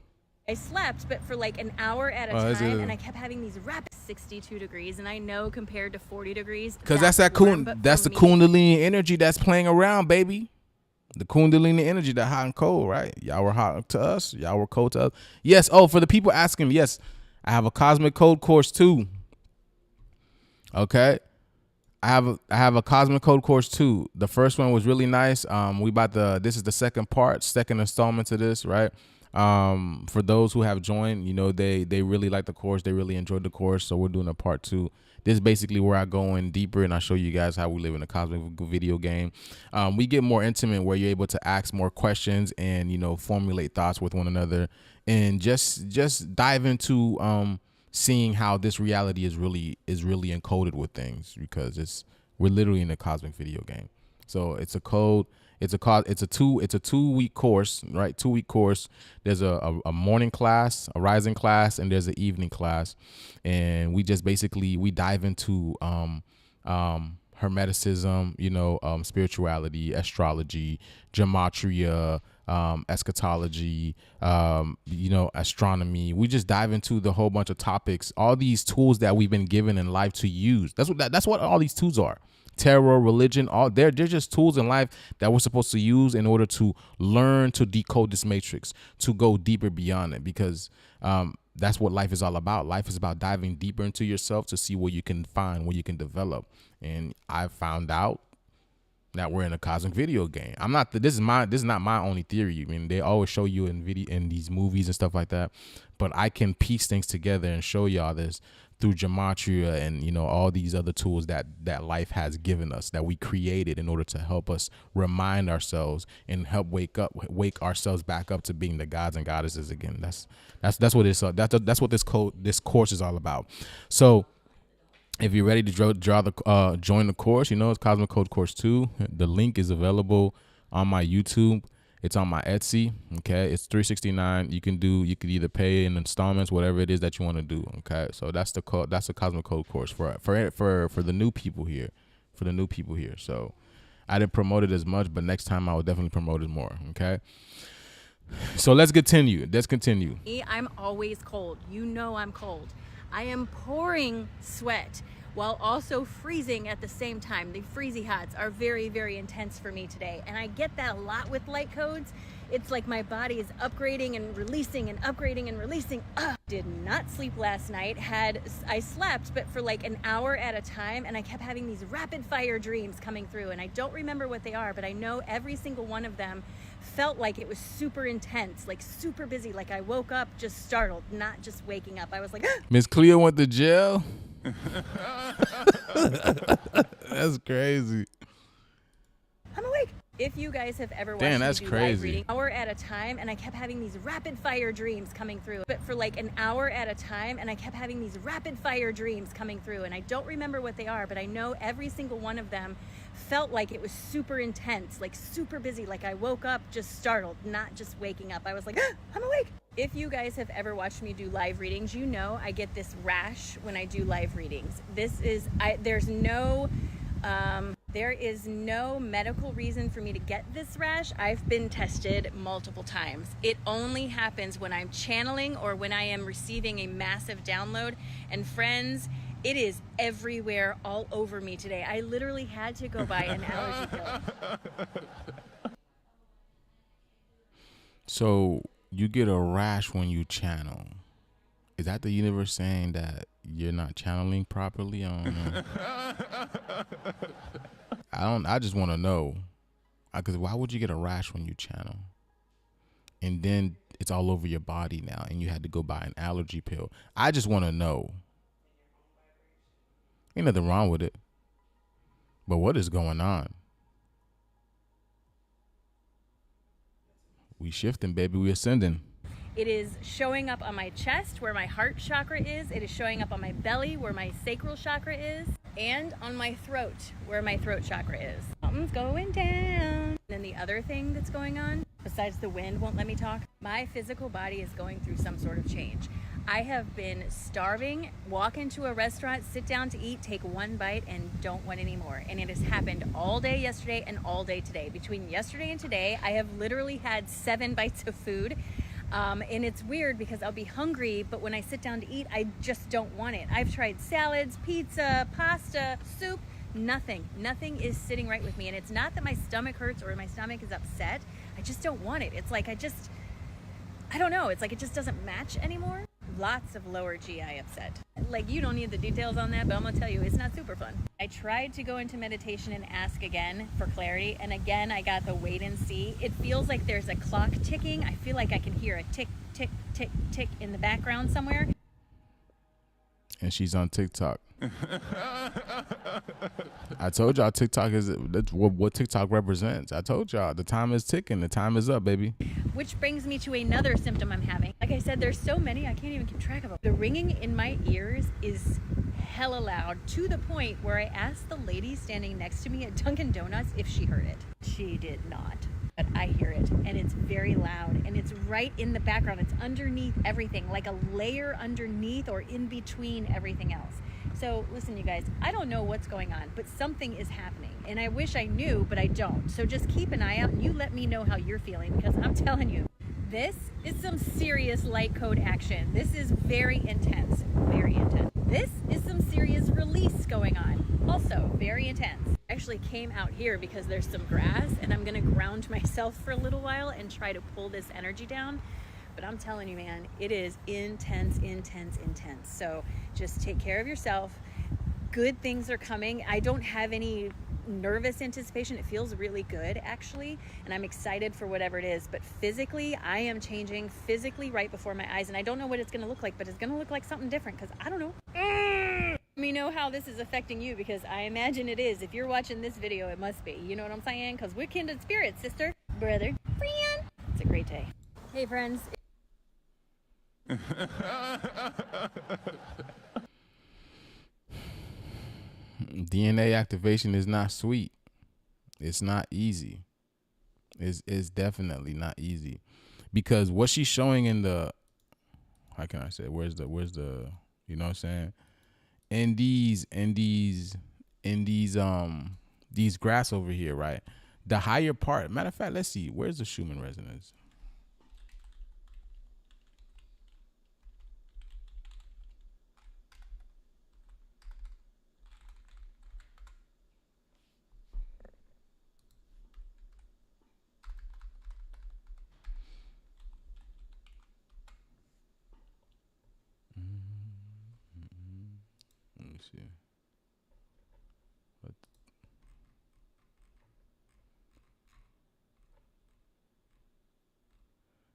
I slept, but for like an hour at a time, and I kept having these rapid 62 degrees, and I know compared to 40 degrees. Because that's the Kundalini energy that's playing around, baby. The Kundalini energy, that hot and cold, right? Y'all were hot to us. Y'all were cold to us. Yes. Oh, for the people asking, yes, I have a Cosmic Code course too. Okay. I have a Cosmic Code course too. The first one was really nice. This is the second installment to this, right? For those who have joined, you know, they really like the course. They really enjoyed the course. So we're doing a part 2. This is basically where I go in deeper and I show you guys how we live in a cosmic video game. We get more intimate where you're able to ask more questions and, you know, formulate thoughts with one another and just dive into seeing how this reality is really encoded with things, because we're literally in a cosmic video game. So it's a code. It's a 2-week course, right? 2-week course. There's a morning class, a rising class, and there's an evening class. And we just basically, we dive into hermeticism, you know, spirituality, astrology, gematria, eschatology, you know, astronomy. We just dive into the whole bunch of topics, all these tools that we've been given in life to use. That's what all these tools are. Tarot, religion, all they're just tools in life that we're supposed to use in order to learn to decode this matrix, to go deeper beyond it, because that's what life is all about. Life is about diving deeper into yourself to see what you can find, what you can develop. And I found out that we're in a cosmic video game. This is not my only theory. I mean, they always show you in these movies and stuff like that, but I can piece things together and show y'all this through gematria and, you know, all these other tools that life has given us, that we created in order to help us remind ourselves and help wake ourselves back up to being the gods and goddesses again. That's what this course is all about. So if you're ready to join the course, you know, it's Cosmic Code Course 2. The link is available on my YouTube. It's on my Etsy. Okay, it's $369. You could either pay in installments, whatever it is that you want to do. Okay, so that's the Cosmic Code course for the new people here. So I didn't promote it as much, but next time I will definitely promote it more. Okay. So let's continue. I'm always cold. You know I'm cold. I am pouring sweat while also freezing at the same time. The freezy hots are very, very intense for me today. And I get that a lot with light codes. It's like my body is upgrading and releasing and upgrading and releasing. Did not sleep last night. I slept, but for like an hour at a time, and I kept having these rapid fire dreams coming through, and I don't remember what they are, but I know every single one of them felt like it was super intense, like super busy. Like I woke up just startled, not just waking up. I was like, Miss Cleo went to jail. That's crazy. I'm awake. If you guys have ever watched that's me do crazy. live reading, an hour at a time, and I kept having these rapid fire dreams coming through, but for like an hour at a time, and I kept having these rapid fire dreams coming through, and I don't remember what they are, but I know every single one of them felt like it was super intense, like super busy. Like I woke up just startled, not just waking up. I was like, I'm awake. If you guys have ever watched me do live readings, you know I get this rash when I do live readings. There is no medical reason for me to get this rash. I've been tested multiple times. It only happens when I'm channeling or when I am receiving a massive download. And friends, it is everywhere, all over me today. I literally had to go buy an allergy pill. So you get a rash when you channel. Is that the universe saying that you're not channeling properly? I don't know. I just want to know, because why would you get a rash when you channel? And then it's all over your body now, and you had to go buy an allergy pill. I just want to know. Ain't nothing wrong with it. But what is going on? We shifting, baby. We ascending. It is showing up on my chest where my heart chakra is. It is showing up on my belly where my sacral chakra is. And on my throat where my throat chakra is. Something's going down. And the other thing that's going on, besides the wind won't let me talk, my physical body is going through some sort of change. I have been starving, walk into a restaurant, sit down to eat, take one bite, and don't want any more. And it has happened all day yesterday and all day today. Between yesterday and today, I have literally had 7 bites of food. And it's weird because I'll be hungry, but when I sit down to eat, I just don't want it. I've tried salads, pizza, pasta, soup, nothing is sitting right with me. And it's not that my stomach hurts or my stomach is upset. I just don't want it. It's like I don't know. It's like it just doesn't match anymore. Lots of lower GI upset. like, you don't need the details on that, but I'm gonna tell you, it's not super fun. I tried to go into meditation and ask again for clarity, and again I got the wait and see. It feels like there's a clock ticking. I feel like I can hear a tick, tick, tick, tick in the background somewhere. And she's on TikTok. I told y'all TikTok that's what TikTok represents. I told y'all the time is ticking. The time is up, baby. Which brings me to another symptom I'm having. Like I said, there's so many I can't even keep track of them. The ringing in my ears is hella loud, to the point where I asked the lady standing next to me at Dunkin' Donuts if she heard it. She did not. But I hear it, and it's very loud, and it's right in the background. It's underneath everything, like a layer underneath or in between everything else. So listen, you guys, I don't know what's going on, but something is happening, and I wish I knew, but I don't. So just keep an eye out, and you let me know how you're feeling, because I'm telling you, this is some serious light code action. This is very intense, very intense. This is some serious release going on. Also, very intense. I actually came out here because there's some grass, and I'm gonna ground myself for a little while and try to pull this energy down. But I'm telling you, man, it is intense, intense, intense. So just take care of yourself. Good things are coming. I don't have any nervous anticipation. It feels really good, actually, and I'm excited for whatever it is. But physically, I am changing physically right before my eyes, and I don't know what it's gonna look like, but it's gonna look like something different, because I don't know. Let me know how this is affecting you, because I imagine it is. If you're watching this video, it must be. You know what I'm saying? Because we're kindred spirits, sister, brother, friend. It's a great day. Hey, friends. DNA activation is not sweet. It's not easy. It's definitely not easy, because what she's showing in the, how can I say, where's the you know what I'm saying, in these graphs over here, right? The higher part, matter of fact, let's see, where's the Schumann resonance? Let me see.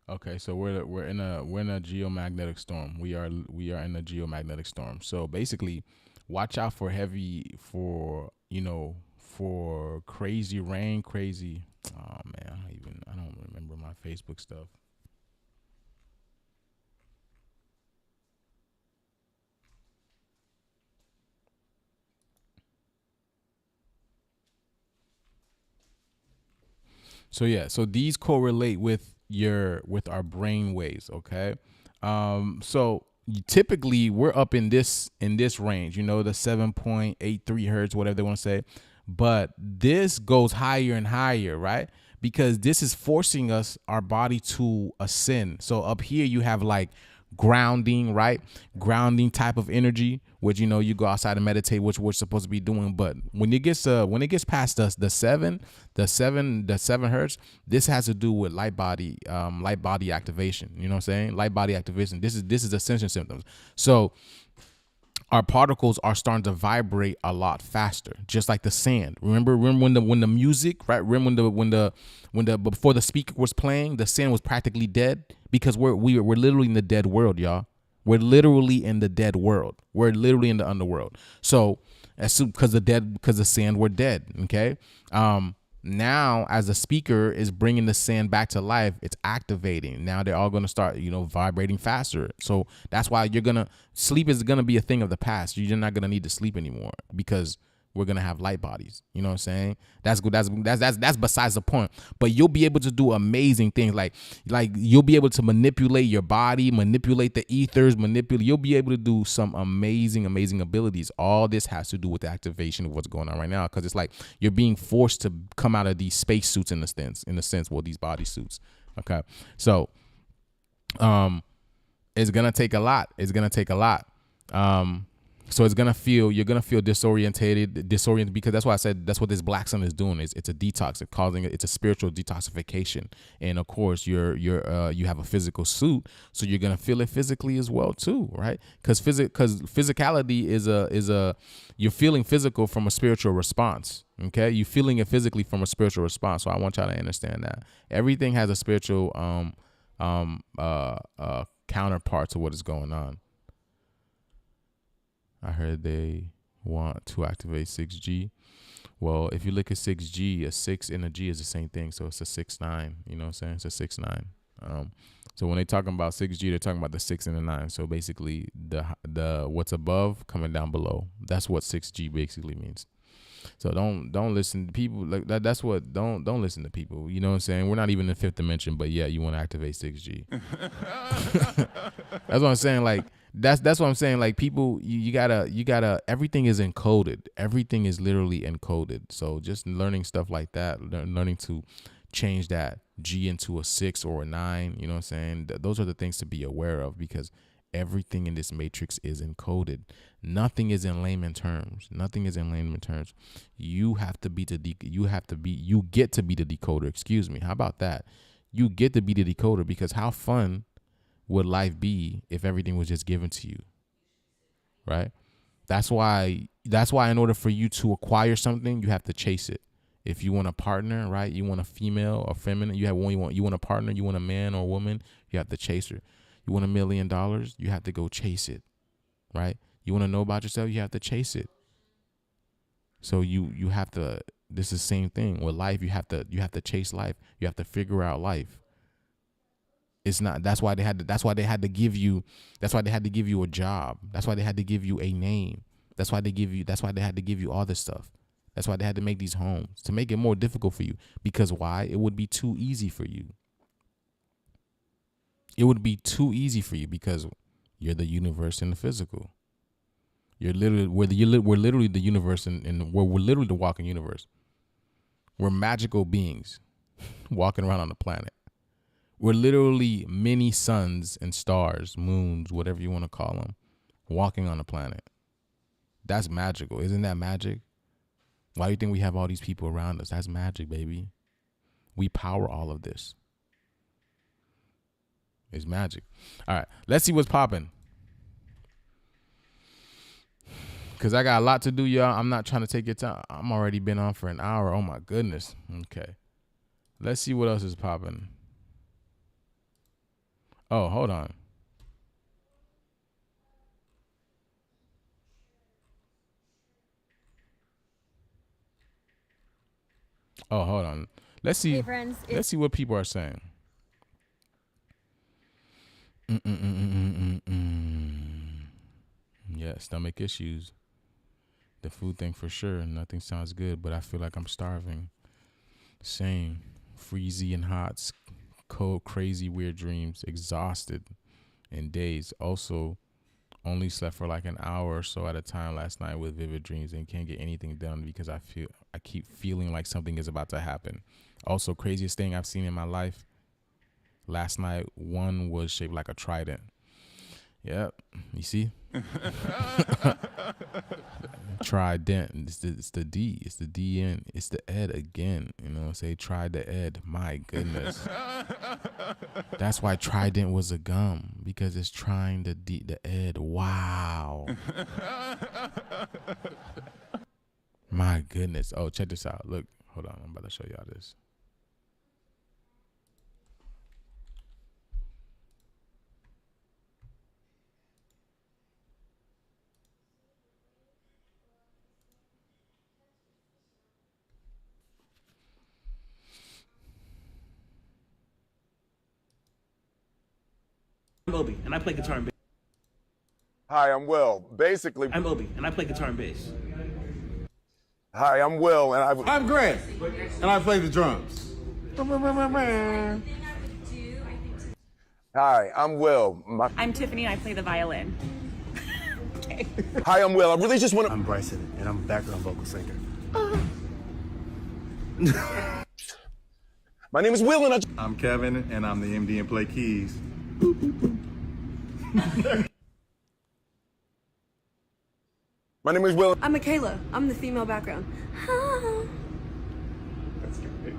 Okay, so we're in a geomagnetic storm. We are in a geomagnetic storm. So basically, watch out for for crazy rain, crazy. Oh man, I don't remember my Facebook stuff. So yeah, so these correlate with our brain waves, okay? So typically we're up in this range, the 7.83 hertz, whatever they want to say, but this goes higher and higher, right? Because this is forcing our body to ascend. So up here you have like grounding, right? Grounding type of energy, which you go outside and meditate, which we're supposed to be doing. But when it gets past us, the 7 hertz, this has to do with light body activation. You know what I'm saying? Light body activation. This is ascension symptoms. So our particles are starting to vibrate a lot faster, just like the sand. Remember when the music, right? Remember when the before the speaker was playing, the sand was practically dead, because we're literally in the dead world, y'all. We're literally in the dead world. We're literally in the underworld. So because the sand, we're dead. Okay. Now, as the speaker is bringing the sand back to life, it's activating. Now they're all going to start, vibrating faster. So that's why sleep is going to be a thing of the past. You're not going to need to sleep anymore, because we're going to have light bodies. You know what I'm saying? That's good. That's besides the point. But you'll be able to do amazing things. Like you'll be able to manipulate your body, manipulate the ethers, you'll be able to do some amazing abilities. All this has to do with the activation of what's going on right now, because it's like you're being forced to come out of these space suits in a sense, well, these body suits. Okay. So it's going to take a lot. So you're gonna feel disoriented because that's why I said that's what this black sun is doing. It's a detox. It's a spiritual detoxification. And of course, you have a physical suit, so you're gonna feel it physically as well too, right? Because physicality is you're feeling physical from a spiritual response. Okay, you're feeling it physically from a spiritual response. So I want y'all to understand that everything has a spiritual counterpart to what is going on. I heard they want to activate 6G. Well, if you look at 6G, a 6 and a G is the same thing. So it's a 6-9. You know what I'm saying? It's a 6-9. So when they're talking about 6G, they're talking about the 6 and the 9. So basically, the what's above coming down below. That's what 6G basically means. So don't listen to people like that. That's what don't listen to people. You know what I'm saying? We're not even in the fifth dimension, but yeah, you want to activate 6G. That's what I'm saying. Like that's what I'm saying. Like people, you gotta. Everything is encoded. Everything is literally encoded. So just learning stuff like that, learning to change that G into a 6 or a 9. You know what I'm saying? Those are the things to be aware of because everything in this matrix is encoded. Nothing is in layman terms. You have to be you get to be the decoder. Excuse me. How about that? You get to be the decoder because how fun would life be if everything was just given to you? Right? That's why in order for you to acquire something, you have to chase it. If you want a partner, right? You want a female or feminine, you want a partner, you want a man or woman, you have to chase her. You want $1 million, you have to go chase it, right? You want to know about yourself, you have to chase it. So you have to. This is the same thing with life. You have to chase life. You have to figure out life. It's not. That's why they had to give you a job. That's why they had to give you a name. That's why they had to give you all this stuff. That's why they had to make these homes to make it more difficult for you. Because why? It would be too easy for you. It would be too easy for you because you're the universe in the physical. We're literally the universe and we're literally the walking universe. We're magical beings walking around on the planet. We're literally many suns and stars, moons, whatever you want to call them, walking on the planet. That's magical. Isn't that magic? Why do you think we have all these people around us? That's magic, baby. We power all of this. It's magic. All right, let's see what's popping. Because I got a lot to do, y'all. I'm not trying to take your time. I'm already been on for an hour. Oh, my goodness. Okay. Let's see what else is popping. Oh, hold on. Oh, hold on. Let's see. Hey, friends. Let's see what people are saying. Yeah, stomach issues. The food thing for sure. Nothing sounds good, but I feel like I'm starving. Same. Freezy and hot. Cold, crazy, weird dreams. Exhausted in days. Also, only slept for like an hour or so at a time last night with vivid dreams and can't get anything done because I keep feeling like something is about to happen. Also, craziest thing I've seen in my life. Last night, one was shaped like a trident. Yep, you see? Trident. It's the D. It's the D in. It's the ed again. You know, say try the ed. My goodness. That's why trident was a gum, because it's trying the ed. Wow. My goodness. Oh, check this out. Look, hold on. I'm about to show y'all this. I'm Obi, and I play guitar and bass. Hi, I'm Will. Basically, I'm Obi, and I play guitar and bass. Hi, I'm Will, and I'm Grant, and I play the drums. Hi, I'm Will. I'm Tiffany, and I play the violin. Okay. Hi, I'm Will. I really just want to... I'm Bryson, and I'm a background vocal singer. My name is Will, and I'm Kevin, and I'm the MD and play keys. My name is Will. I'm Michaela. I'm the female background. That's good.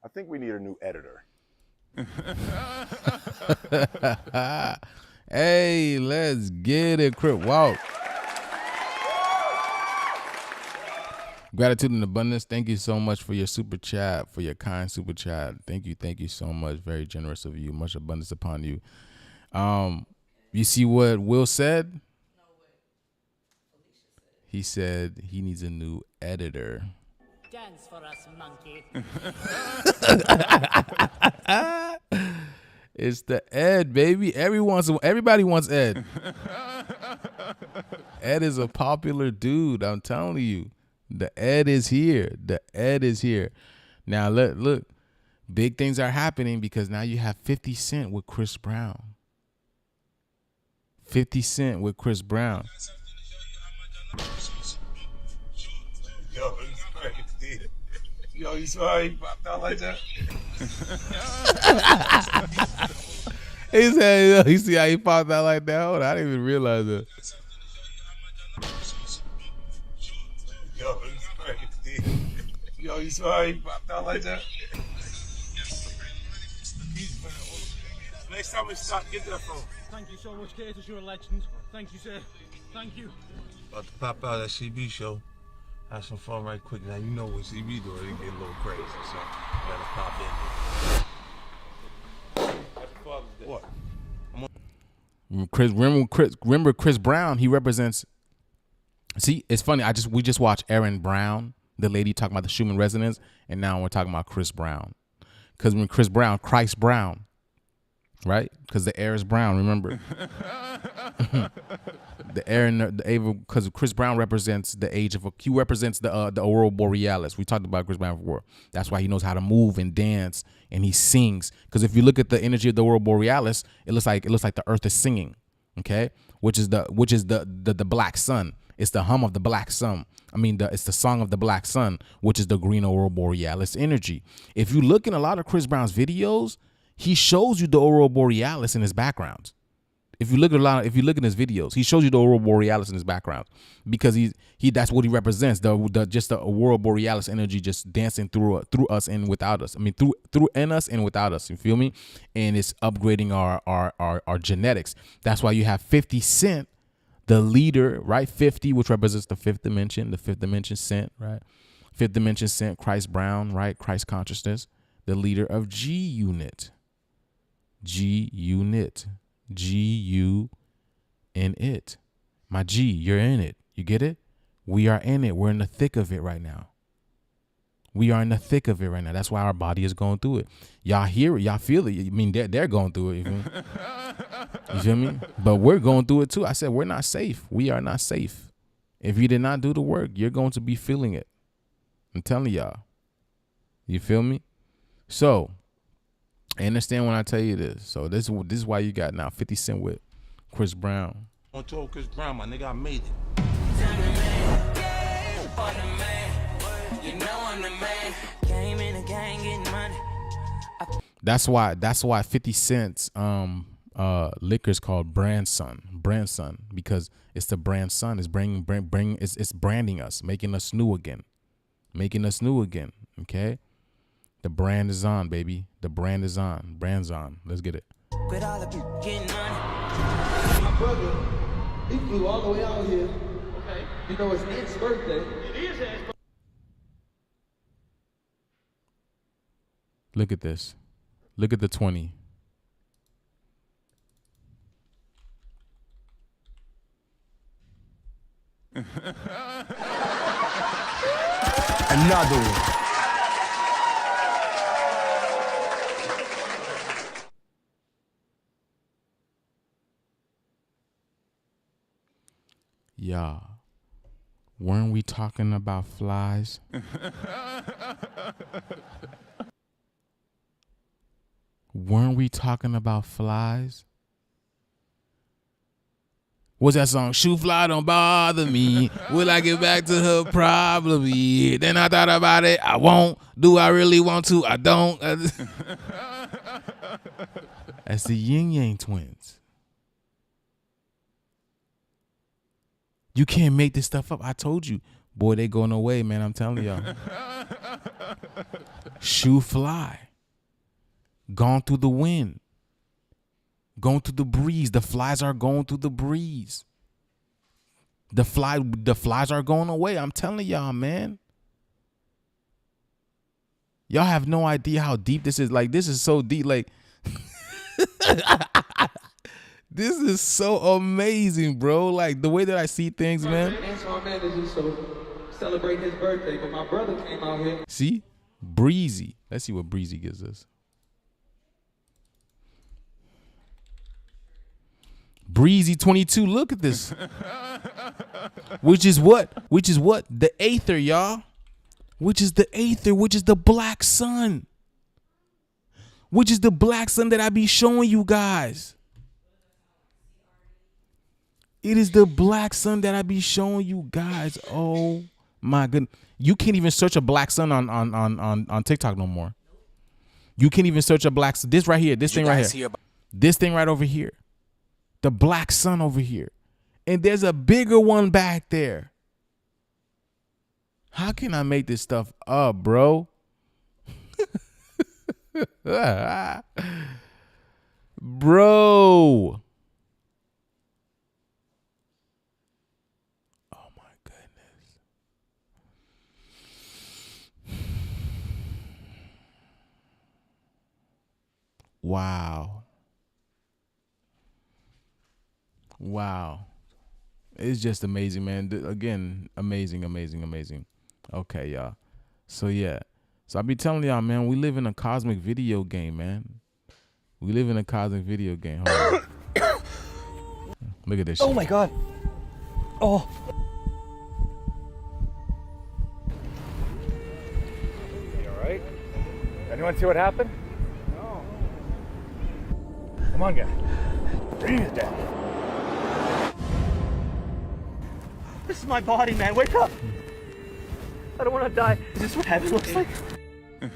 I think we need a new editor. Hey, let's get it, Crip Walk. Gratitude and abundance. Thank you so much for your super chat, for your kind super chat. Thank you so much. Very generous of you. Much abundance upon you. You see what Will said? He said he needs a new editor. Dance for us, monkey. It's the Ed, baby. Everybody wants Ed. Ed is a popular dude. I'm telling you. The Ed is here. The Ed is here. Now look, big things are happening because now you have 50 Cent with Chris Brown. 50 Cent with Chris Brown. Yo, it's crazy. Yo, you saw how he popped out like that? He said, you see how he popped out like that? Hold on, I didn't even realize that. Yo, it's crazy. Yo, you saw how he popped out like that? Next time we stop, get that phone. Thank you so much, Curtis. You're a legend. Thank you, sir. Thank you. About to pop out at CB show. Have some fun right quick. Now, you know what CB do, it get a little crazy, so gotta pop in there. What? Remember Chris Brown, he represents. See, it's funny. We just watched Erin Brown, the lady talking about the Schumann resonance, and now we're talking about Chris Brown. Because when Chris Brown, Christ Brown, right? Because the air is brown, remember? The air and the ava, because Chris Brown represents the age of, he represents the aurora borealis. We talked about Chris Brown before. That's why he knows how to move and dance, and he sings. Because if you look at the energy of the aurora borealis, it looks like the earth is singing, okay? Which is the black sun. It's the hum of the black sun. It's the song of the black sun, which is the green aurora borealis energy. If you look in a lot of Chris Brown's videos, he shows you the aurora borealis in his background. If you look at his videos, he shows you the aurora borealis in his background because he that's what he represents, the aurora borealis energy just dancing through us and without us. Through in us and without us. You feel me? And it's upgrading our genetics. That's why you have 50 Cent, the leader, right? 50, which represents the fifth dimension Cent, right? Fifth dimension Cent, Christ Brown, right? Christ consciousness, the leader of G Unit. G-U in it. My G, you're in it. You get it? We are in it. We're in the thick of it right now. That's why our body is going through it. Y'all hear it. Y'all feel it. They're going through it. You feel me? But we're going through it too. I said we're not safe. We are not safe. If you did not do the work, you're going to be feeling it. I'm telling y'all. You feel me? So, I understand when I tell you this. So this is why you got now 50 Cent with Chris Brown. I told Chris Brown, my nigga, I made it. That's why 50 Cent's liquor is called Brand Sun, because it's the brand sun. It's it's branding us, making us new again. Okay. The brand is on, baby. The brand is on. Brand's on. Let's get it. My brother, he flew all the way out here. Okay. You know, it's Nick's birthday. It is his birthday. Look at this. Look at the 20. Another one. Yeah. Weren't we talking about flies? Weren't we talking about flies? What's that song? Shoe fly don't bother me. Will I get back to her? Probably. Then I thought about it. I won't. Do I really want to? I don't. That's the Yin Yang Twins. You can't make this stuff up. I told you. Boy, they going away, man. I'm telling y'all. Shoe fly. Gone through the wind. Going through the breeze. The flies are going through the breeze. The flies are going away. I'm telling y'all, man. Y'all have no idea how deep this is. Like, this is so deep. Like, this is so amazing, bro. Like, the way that I see things, man. Antoine is just so celebrate his birthday, but my brother came out here. See? Breezy. Let's see what Breezy gives us. Breezy 22. Look at this. Which is what? The Aether, y'all. Which is the Aether, which is the black sun. Which is the black sun that I be showing you guys. It is the black sun that I be showing you guys. Oh my goodness. You can't even search a black sun on TikTok no more. You can't even search a black sun. This right here. This thing right here. This thing right over here. The black sun over here. And there's a bigger one back there. How can I make this stuff up, bro? Bro. Oh my goodness. Wow. Wow. It's just amazing, man. Again, amazing. Okay, y'all. So, yeah. So, I be telling y'all, man, we live in a cosmic video game, man. We live in a cosmic video game. Hold on. Look at this shit. Oh, my God. Oh. You all right? Anyone see what happened? No. Come on, guy. Breathe down. This is my body, man. Wake up. I don't want to die. Is this what heaven looks like? Can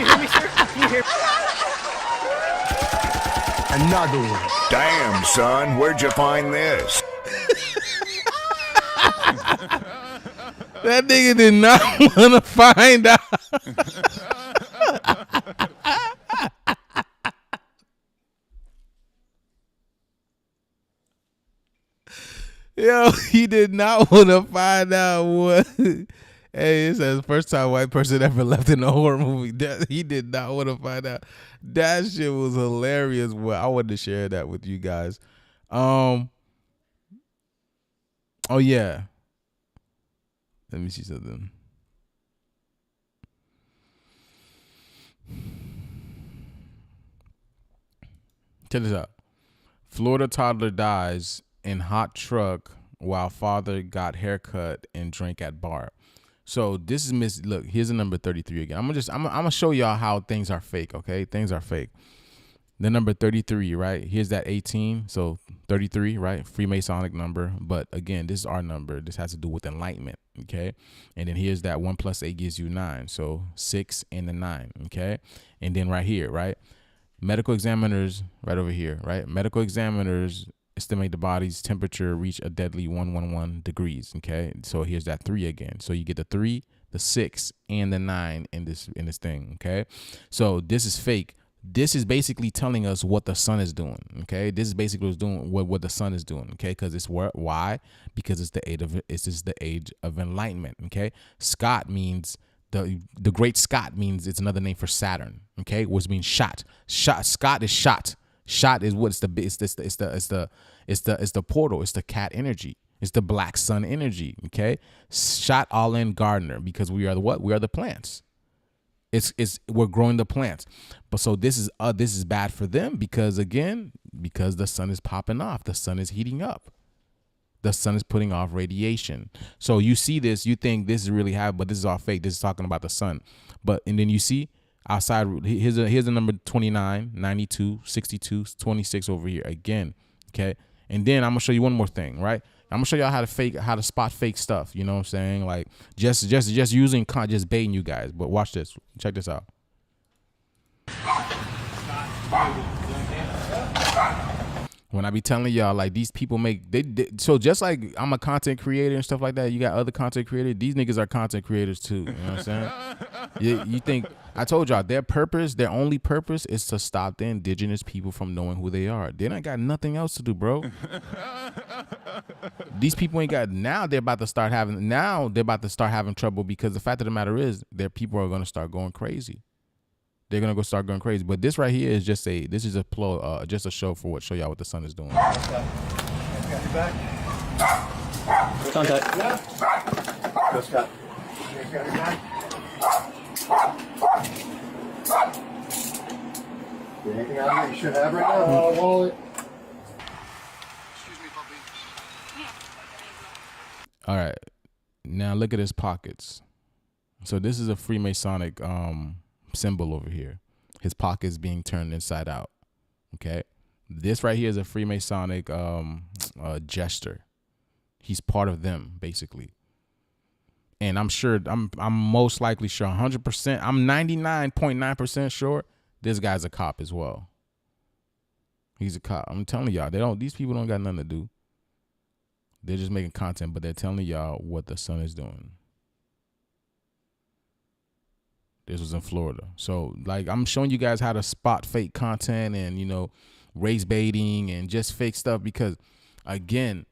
you hear me, sir? Can you hear me? Another one. Damn, son, where'd you find this? That nigga did not want to find out. Yo, he did not want to find out what. Hey, it says first time white person ever left in a horror movie. He did not want to find out. That shit was hilarious. Well, I wanted to share that with you guys. Oh yeah. Let me see something. Check this out. Florida toddler dies in hot truck while father got haircut and drank at bar. So this is look, here's the number 33 again. I'm gonna show y'all how things are fake, okay? Things are fake. The number 33, right? Here's that 18. So 33, right? Freemasonic number. But again, this is our number. This has to do with enlightenment, okay? And then here's that 1 + 8 gives you 9. So 6 and the 9, okay? And then right here, right? Medical examiners, right over here, right? Medical examiners estimate the body's temperature reach a deadly 111 degrees. Okay, so here's that 3 again. So you get the 3, the 6, and the 9 in this thing. Okay, so this is fake. This is basically telling us what the sun is doing. Okay, this is basically what's doing what the sun is doing. Okay, because it's why? Because it's the age of enlightenment. Okay, Scott means the great Scott means it's another name for Saturn. Okay, which means shot. Scott is shot. Shot is what it's the portal. It's the cat energy. It's the black sun energy. Okay, shot all in Gardner because we are the what? We are the plants. We're growing the plants. But so this is bad for them because the sun is popping off. The sun is heating up. The sun is putting off radiation. So you see this, you think this is really happening, but this is all fake. This is talking about the sun. And then you see outside, here's the number 29, 92, 62, 26 over here again. Okay. And then I'm gonna show you one more thing, right? I'm gonna show y'all how to spot fake stuff. You know what I'm saying? Like just using, just baiting you guys. But watch this. Check this When I be telling y'all, like, these people so just like I'm a content creator and stuff like that, you got other content creators. These niggas are content creators too. You know what I'm saying? you think, I told y'all, their only purpose is to stop the indigenous people from knowing who they are. They ain't got nothing else to do, bro. These people ain't got, now they're about to start having trouble, because the fact of the matter is their people are going to start going crazy. They're gonna go start going crazy. But this right here is just a show y'all what the sun is doing. Contact. Go, Scott. Get anything out of it you should have right now? Wallet. Excuse me, puppy. All right. Now look at his pockets. So this is a Freemasonic symbol over here. His pockets being turned inside out. Okay. This right here is a Freemasonic gesture. He's part of them, basically. And I'm most likely sure, 100%, I'm 99.9% sure this guy's a cop as well. He's a cop. I'm telling y'all, these people don't got nothing to do. They're just making content, but they're telling y'all what the sun is doing. This was in Florida. So, like, I'm showing you guys how to spot fake content and, race baiting and just fake stuff, because, again,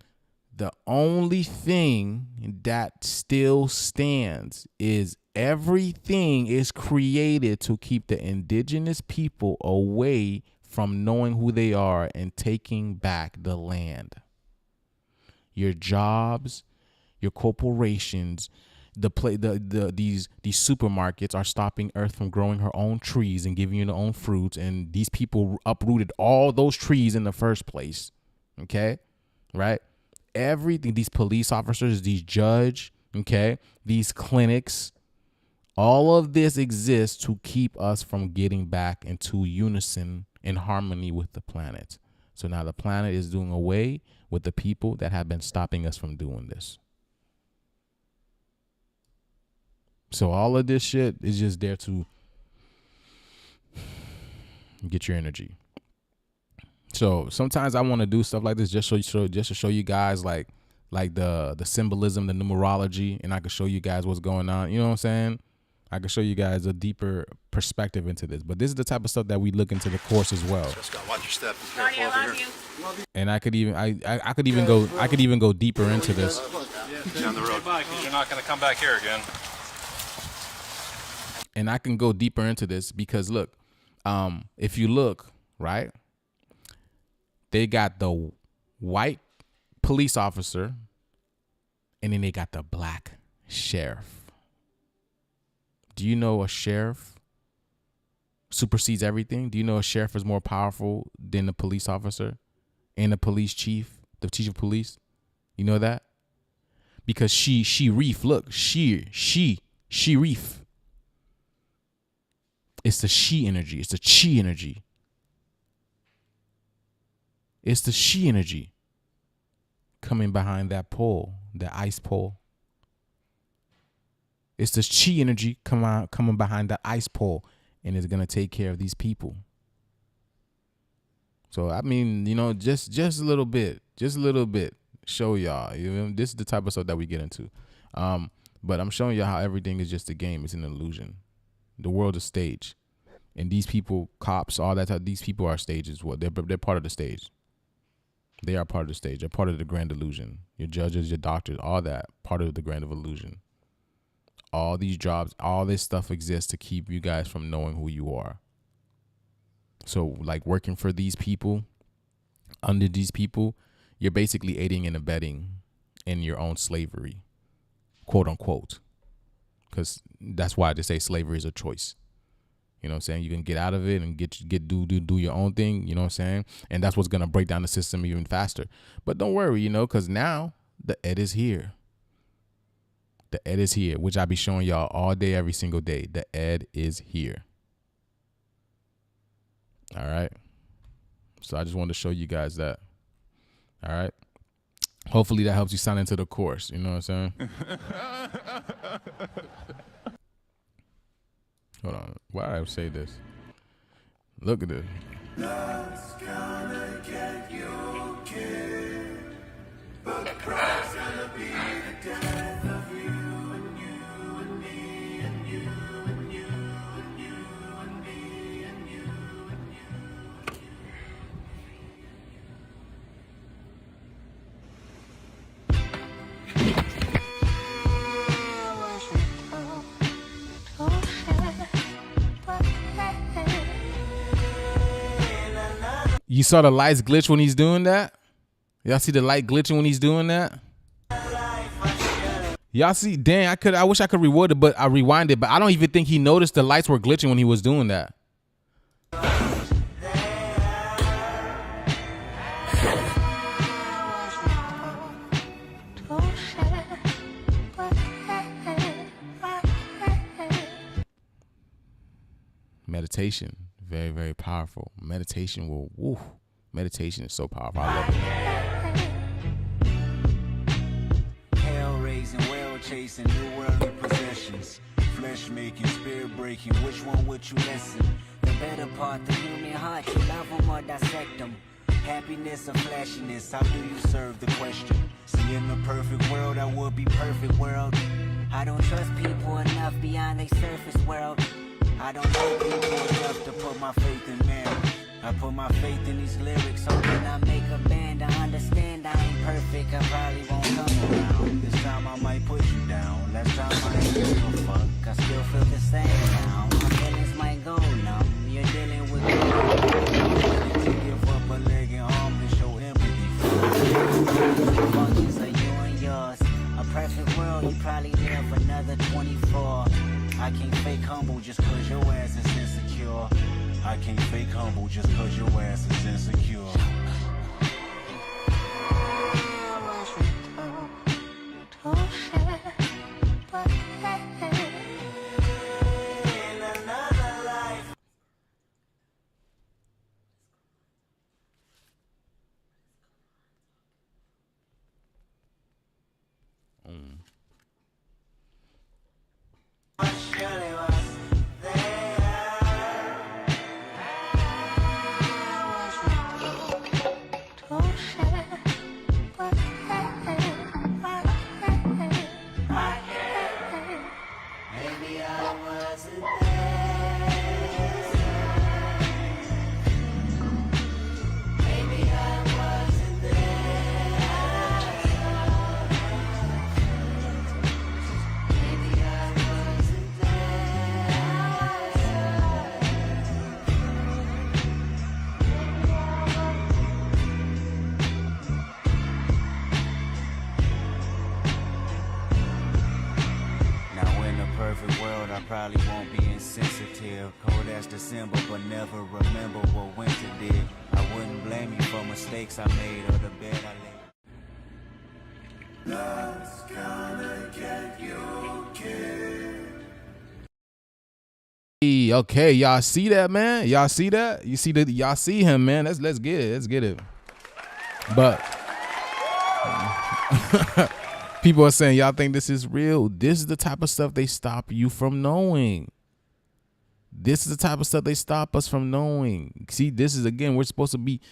the only thing that still stands is everything is created to keep the indigenous people away from knowing who they are and taking back the land. Your jobs, your corporations, these supermarkets are stopping Earth from growing her own trees and giving you their own fruits, and these people uprooted all those trees in the first place. Okay, right? Everything, these police officers, these judge, okay, these clinics, all of this exists to keep us from getting back into unison in harmony with the planet. So now the planet is doing away with the people that have been stopping us from doing this. So all of this shit is just there to get your energy. So sometimes I want to do stuff like this just to show you guys like the symbolism, the numerology, and I can show you guys what's going on. You know what I'm saying? I can show you guys a deeper perspective into this. But this is the type of stuff that we look into the course as well. Just gotta watch your step. Marty, I love you. And I could even go deeper into this. Down the road. Because you're not going to come back here again. And I can go deeper into this because look, if you look, right, they got the white police officer and then they got the black sheriff. Do you know a sheriff supersedes everything? Do you know a sheriff is more powerful than the police officer and the police chief, the chief of police? You know that? Because she reef, look, she reef. It's the she energy. It's the chi energy. It's the she energy coming behind that pole, that ice pole. It's the chi energy coming behind that ice pole, and it's gonna take care of these people. So I mean, just a little bit, show y'all. This is the type of stuff that we get into. But I'm showing y'all how everything is just a game. It's an illusion. The world is stage, and these people, cops, all that. These people are stages. What they're part of the stage. They are part of the stage. They're part of the grand illusion. Your judges, your doctors, all that part of the grand illusion. All these jobs, all this stuff exists to keep you guys from knowing who you are. So, like working for these people, under these people, you're basically aiding and abetting in your own slavery, quote unquote. Because that's why they say slavery is a choice. You know what I'm saying? You can get out of it and do your own thing. You know what I'm saying? And that's what's going to break down the system even faster. But don't worry, because now the Ed is here. The Ed is here, which I be showing y'all all day, every single day. The Ed is here. All right. So I just wanted to show you guys that. All right. Hopefully that helps you sign into the course. You know what I'm saying? Hold on. Why did I say this? Look at this. Love's gonna get you. You saw the lights glitch when he's doing that? Y'all see the light glitching when he's doing that? Y'all see? Dang, I wish I could reward it, but I rewinded. But I don't even think he noticed the lights were glitching when he was doing that. Meditation, very, very powerful. Meditation will, woo, meditation is so powerful. I love it. Hell raising, well chasing, new worldly possessions. Flesh making, spirit breaking, which one would you listen? The better part, the human heart, you love them or dissect them. Happiness or flashiness, how do you serve the question? See, in the perfect world, I would be perfect world. I don't trust people enough beyond their surface world. I don't know people enough to put my faith in man. I put my faith in these lyrics, hoping I make a band. I understand I ain't perfect, I probably won't come around. This time I might put you down. Last time I ain't give a fuck, I still feel the same now. My feelings might go numb. You're dealing with me. To give up a leg and arm to show empathy. Fuckers are you and yours. A perfect world, you probably live another 24. I can't fake humble just cause your ass is insecure. I can't fake humble just cause your ass is insecure. Probably won't be insensitive. Cold as December, but never remember what winter did. I wouldn't blame you for mistakes I made or the bed I laid. Love's gonna get you killed. Okay, y'all see that, man? Y'all see that? You see that? Y'all see him, man? Let's get it. Let's get it. But people are saying, y'all think this is real? This is the type of stuff they stop you from knowing. This is the type of stuff they stop us from knowing. See, this is, again, we're supposed to be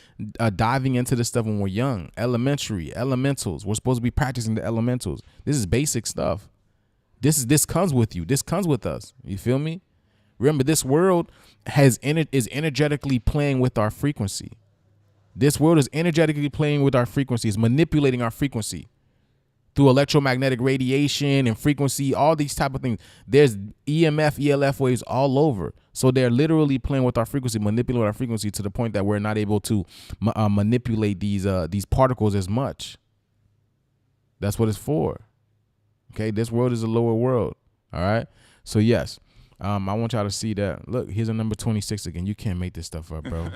diving into this stuff when we're young. Elementary, elementals. We're supposed to be practicing the elementals. This is basic stuff. This comes with you. This comes with us. You feel me? Remember, this world is energetically playing with our frequency. This world is energetically playing with our frequency. It's manipulating our frequency through electromagnetic radiation and frequency, all these type of things. There's EMF, ELF waves all over. So they're literally playing with our frequency, manipulating our frequency to the point that we're not able to manipulate these particles as much. That's what it's for. Okay, this world is a lower world. All right. So yes, I want y'all to see that. Look, here's a number 26 again. You can't make this stuff up, bro.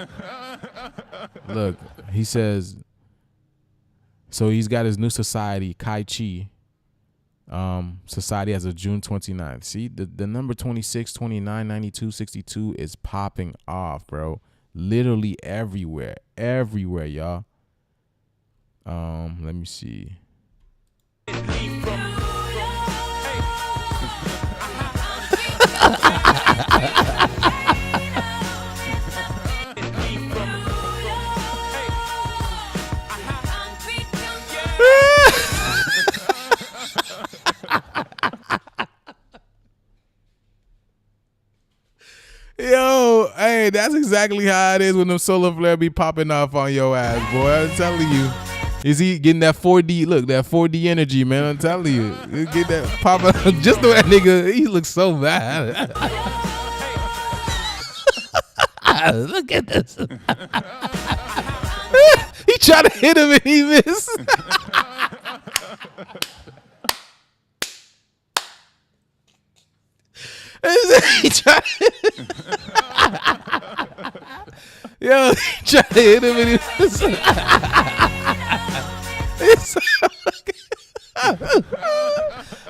Look, he says. So he's got his new society, Kai Chi, society as of June 29th. See, the number 26, 29, 92, 62 is popping off, bro. Literally everywhere, y'all. Let me see. Yo, hey, that's exactly how it is when them solar flare be popping off on your ass, boy. I'm telling you. Is he getting that 4D, look, that 4D energy, man? I'm telling you. You get that popping. Just the way that nigga, he looks so bad. Look at this. He tried to hit him and he missed. He tried Yo, he tried to hit him and he missed.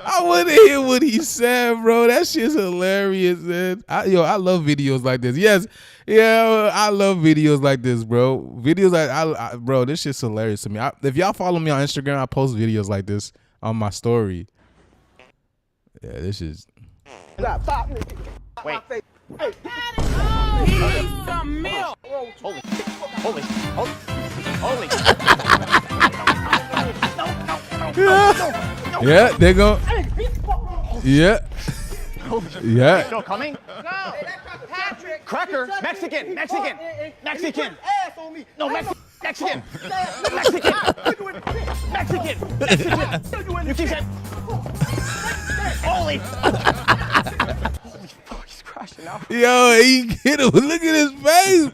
I want to hear what he said, bro. That shit's hilarious, man. I love videos like this. Yes, yeah, I love videos like this, bro. Videos like bro, this shit's hilarious to me. If y'all follow me on Instagram, I post videos like this on my story. Yeah, this is. Wait. He needs some milk. Holy. Yeah, they go. Yeah. Yeah. Still coming? No. Patrick. Cracker. Mexican. Ass on me. No, Mexican. Mexican. You keep saying. Holy fuck, he's crashing out. Yo, he hit him. Look at his face.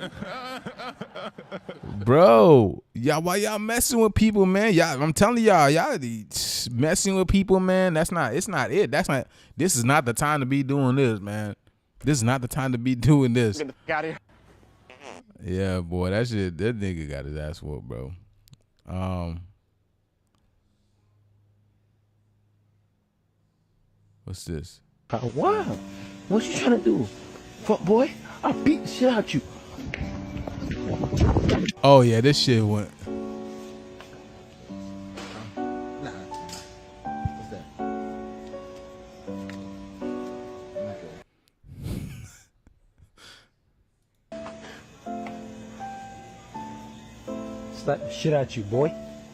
Bro, y'all, why y'all messing with people, man? Y'all, I'm telling y'all messing with people, man. This is not the time to be doing this, man. This is not the time to be doing this. Get the fuck out of here. Yeah, boy, that nigga got his ass whooped, bro. What's this? Wow. What you trying to do? Fuck boy, I'll beat the shit out you. Oh yeah, this shit went. Nah. What's that? Slap the shit out you, boy.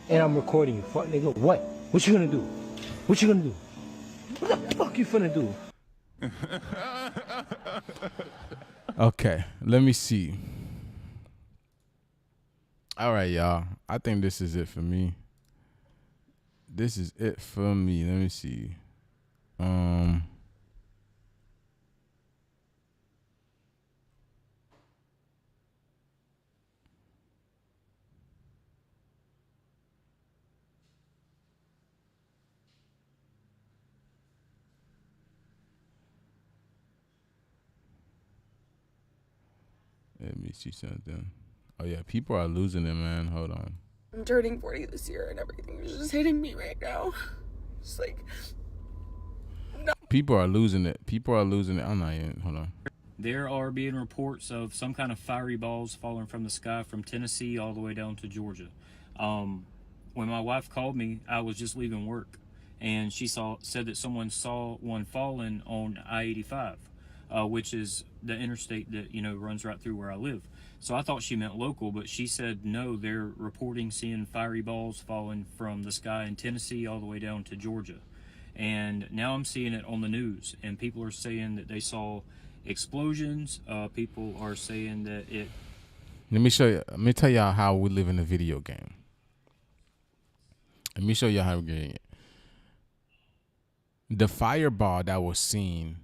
And I'm recording you. Fuck nigga. What? What you gonna do? What you gonna do? What the fuck you finna do? Okay, let me see. All right, y'all. I think this is it for me. Let me see. Let me see something. Oh yeah, people are losing it, man. Hold on. I'm turning 40 this year and everything is just hitting me right now. It's like, no. People are losing it. I'm not even. Hold on. There are being reports of some kind of fiery balls falling from the sky from Tennessee all the way down to Georgia. When my wife called me, I was just leaving work, and she said that someone saw one falling on I-85, which is the interstate that runs right through where I live. So I thought she meant local, but she said no, they're reporting seeing fiery balls falling from the sky in Tennessee all the way down to Georgia. And now I'm seeing it on the news, and people are saying that they saw explosions. People are saying that it... Let me tell y'all how we live in a video game. Let me show you how we're getting it. The fireball that was seen.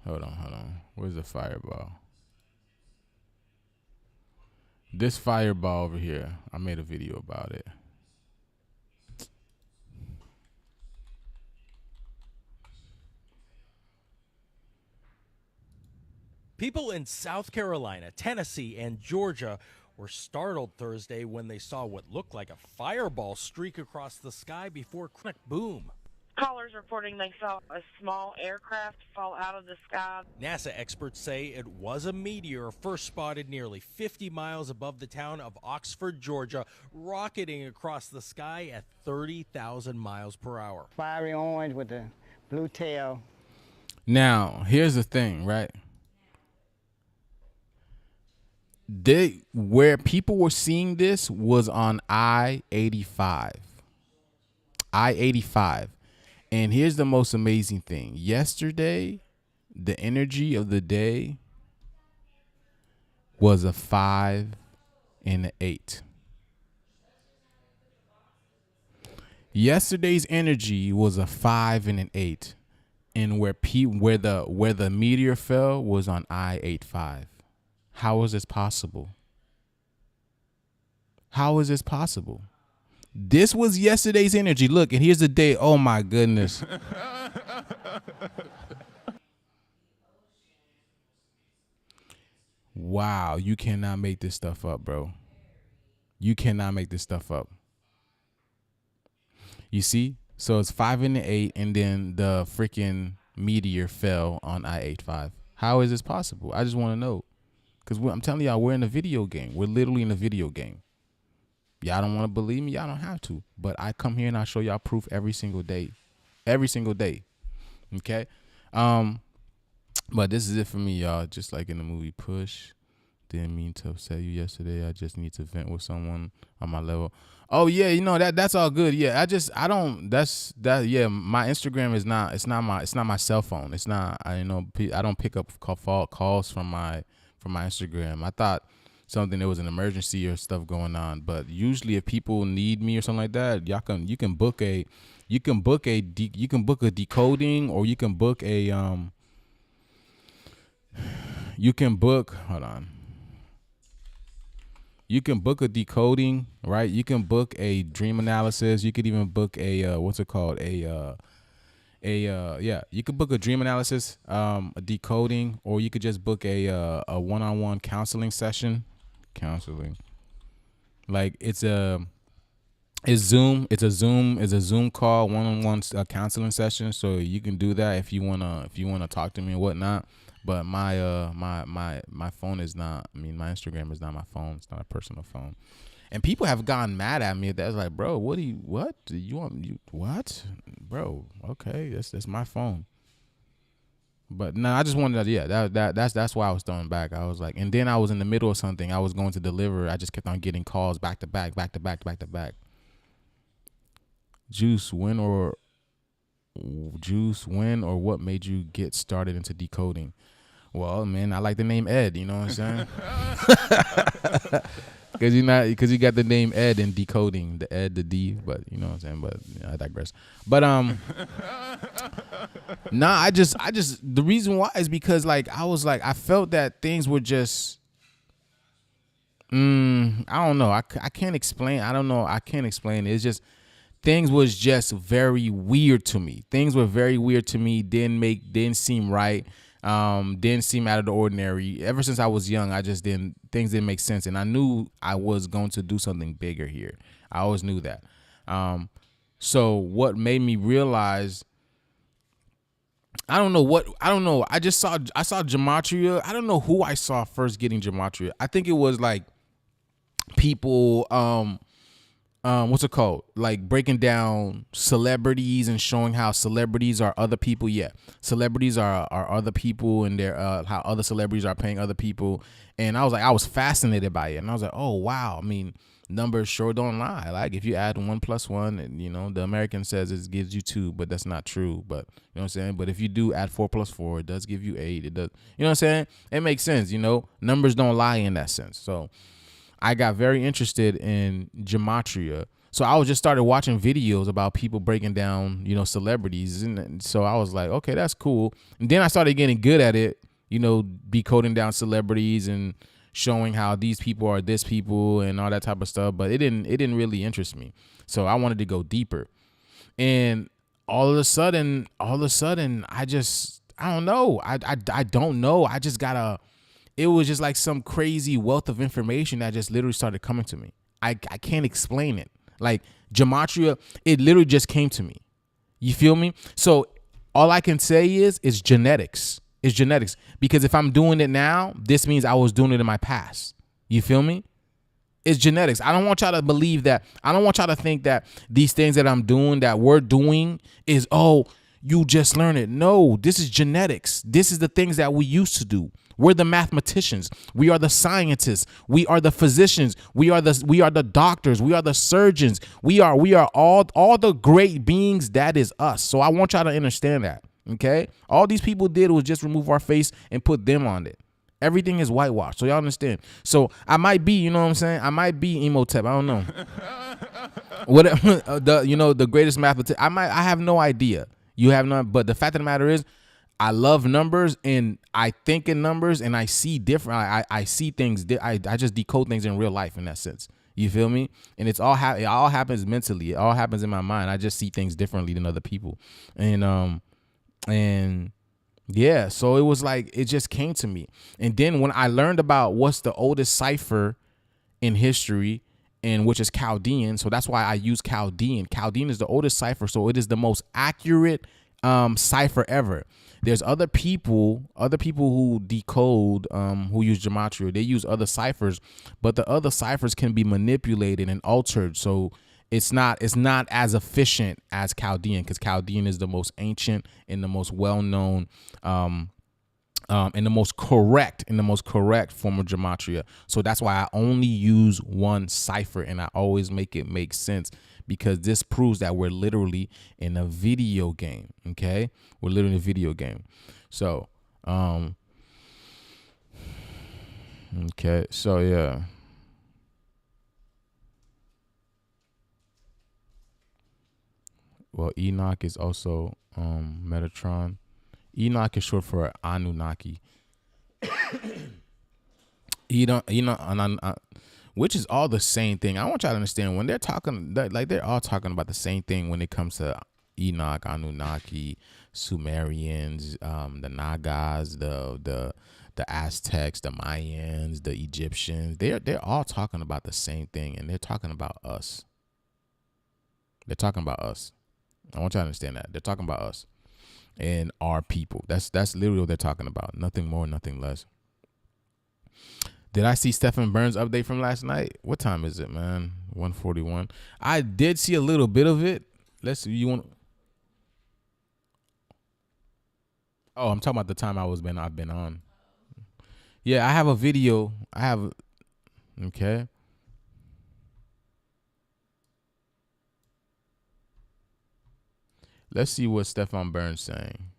Hold on. Where's the fireball? This fireball over here. I made a video about it. People in South Carolina, Tennessee, and Georgia were startled Thursday when they saw what looked like a fireball streak across the sky before quick boom. Callers reporting they saw a small aircraft fall out of the sky. NASA experts say it was a meteor first spotted nearly 50 miles above the town of Oxford, Georgia, rocketing across the sky at 30,000 miles per hour. Fiery orange with the blue tail. Now, here's the thing, right? Where people were seeing this was on I-85. I-85. And here's the most amazing thing. Yesterday, the energy of the day was a 5 and an 8. Yesterday's energy was a 5 and an 8. And where the meteor fell was on I-85. How is this possible? How is this possible? This was yesterday's energy. Look, and here's the day. Oh my goodness. Wow, you cannot make this stuff up, bro. You cannot make this stuff up. You see? So it's 5 and an 8, and then the freaking meteor fell on I-85. How is this possible? I just want to know. Because I'm telling y'all, we're in a video game. We're literally in a video game. Y'all don't want to believe me? Y'all don't have to. But I come here and I show y'all proof every single day. Every single day. Okay? But this is it for me, y'all. Just like in the movie Push. Didn't mean to upset you yesterday. I just need to vent with someone on my level. Oh yeah, you know that's all good. Yeah, my Instagram is not my cell phone. It's not, I don't pick up calls from my Instagram. I thought something, there was an emergency or stuff going on, but usually if people need me or something like that, you can book a decoding, or you can book you can book a decoding, right? You can book a dream analysis. You could even book a you could book a dream analysis, a decoding, or you could just book a one-on-one counseling session. Like it's a Zoom call, one-on-one counseling session. So you can do that if you wanna talk to me and whatnot. But my phone is not, my Instagram is not my phone. It's not a personal phone. And people have gotten mad at me. That's like, bro, what? Bro, okay, that's my phone. But no, I just wanted to, that's why I was throwing back. I was like, and then I was in the middle of something. I was going to deliver. I just kept on getting calls back to back. Joose, when or what made you get started into decoding? Well, man, I like the name Ed, you know what I'm saying? Because you got the name Ed in decoding, the Ed, the D, but you know what I'm saying? But I digress. But I just the reason why is because I felt that things were just I don't know. I can't explain. I don't know. I can't explain it. It's just things was just very weird to me. Things were very weird to me. Didn't seem right. Didn't seem out of the ordinary. Ever since I was young, things didn't make sense. And I knew I was going to do something bigger here. I always knew that. So what made me realize, I don't know. I saw gematria. I don't know who I saw first getting gematria. I think it was like people, what's it called? Like breaking down celebrities and showing how celebrities are other people. Yeah, celebrities are other people, and they're how other celebrities are paying other people. And I was fascinated by it, and I was like, oh wow. Numbers sure don't lie. Like if you add 1 + 1, and the American says it gives you 2, but that's not true. But you know what I'm saying. But if you do add 4 + 4, it does give you 8. It does. You know what I'm saying. It makes sense. Numbers don't lie in that sense. So I got very interested in gematria. So I just started watching videos about people breaking down, celebrities. And so I was like, okay, that's cool. And then I started getting good at it, decoding down celebrities and showing how these people are this people and all that type of stuff. But it didn't really interest me. So I wanted to go deeper. And all of a sudden, I don't know. I don't know. I just got it was just like some crazy wealth of information that just literally started coming to me. I can't explain it. Like gematria, it literally just came to me. You feel me? So all I can say is it's genetics. It's genetics. Because if I'm doing it now, this means I was doing it in my past. You feel me? It's genetics. I don't want y'all to believe that. I don't want y'all to think that these things that I'm doing, that we're doing is, you just learn it. No, this is genetics. This is the things that we used to do. We're the mathematicians. We are the scientists. We are the physicians. We are the doctors. We are the surgeons. We are all the great beings. That is us. So I want y'all to understand that. Okay? All these people did was just remove our face and put them on it. Everything is whitewashed. So y'all understand. So I might be, you know what I'm saying? I might be Emotep. I don't know. The greatest mathematician. I have no idea. You have none. But the fact of the matter is, I love numbers and I think in numbers and I see different. I see things. I just decode things in real life in that sense. You feel me? And it all happens mentally. It all happens in my mind. I just see things differently than other people. And yeah, so it was like, it just came to me. And then when I learned about what's the oldest cipher in history, and which is Chaldean, so that's why I use Chaldean. Chaldean is the oldest cipher, so it is the most accurate cipher ever. There's other people who decode, who use gematria. They use other ciphers, but the other ciphers can be manipulated and altered. So it's not as efficient as Chaldean, because Chaldean is the most ancient and the most well-known, and the most correct form of gematria. So that's why I only use one cipher, and I always make it make sense, because this proves that we're literally in a video game. Okay, we're literally in a video game. So, okay, so yeah. Well, Enoch is also Metatron. Enoch is short for Anunnaki. Which is all the same thing. I want y'all to understand, when they're talking, like, they're all talking about the same thing when it comes to Enoch, Anunnaki, Sumerians, the Nagas, the Aztecs, the Mayans, the Egyptians. They're all talking about the same thing, and they're talking about us. They're talking about us. I want y'all to understand that. They're talking about us and our people. That's literally what they're talking about. Nothing more, nothing less. Did I see Stephen Burns' update from last night? What time is it, man? 1:41. I did see a little bit of it. Let's see. You want? Oh, I'm talking about the time I've been on. Yeah, I have a video. Okay. Let's see what Stefan Burns saying.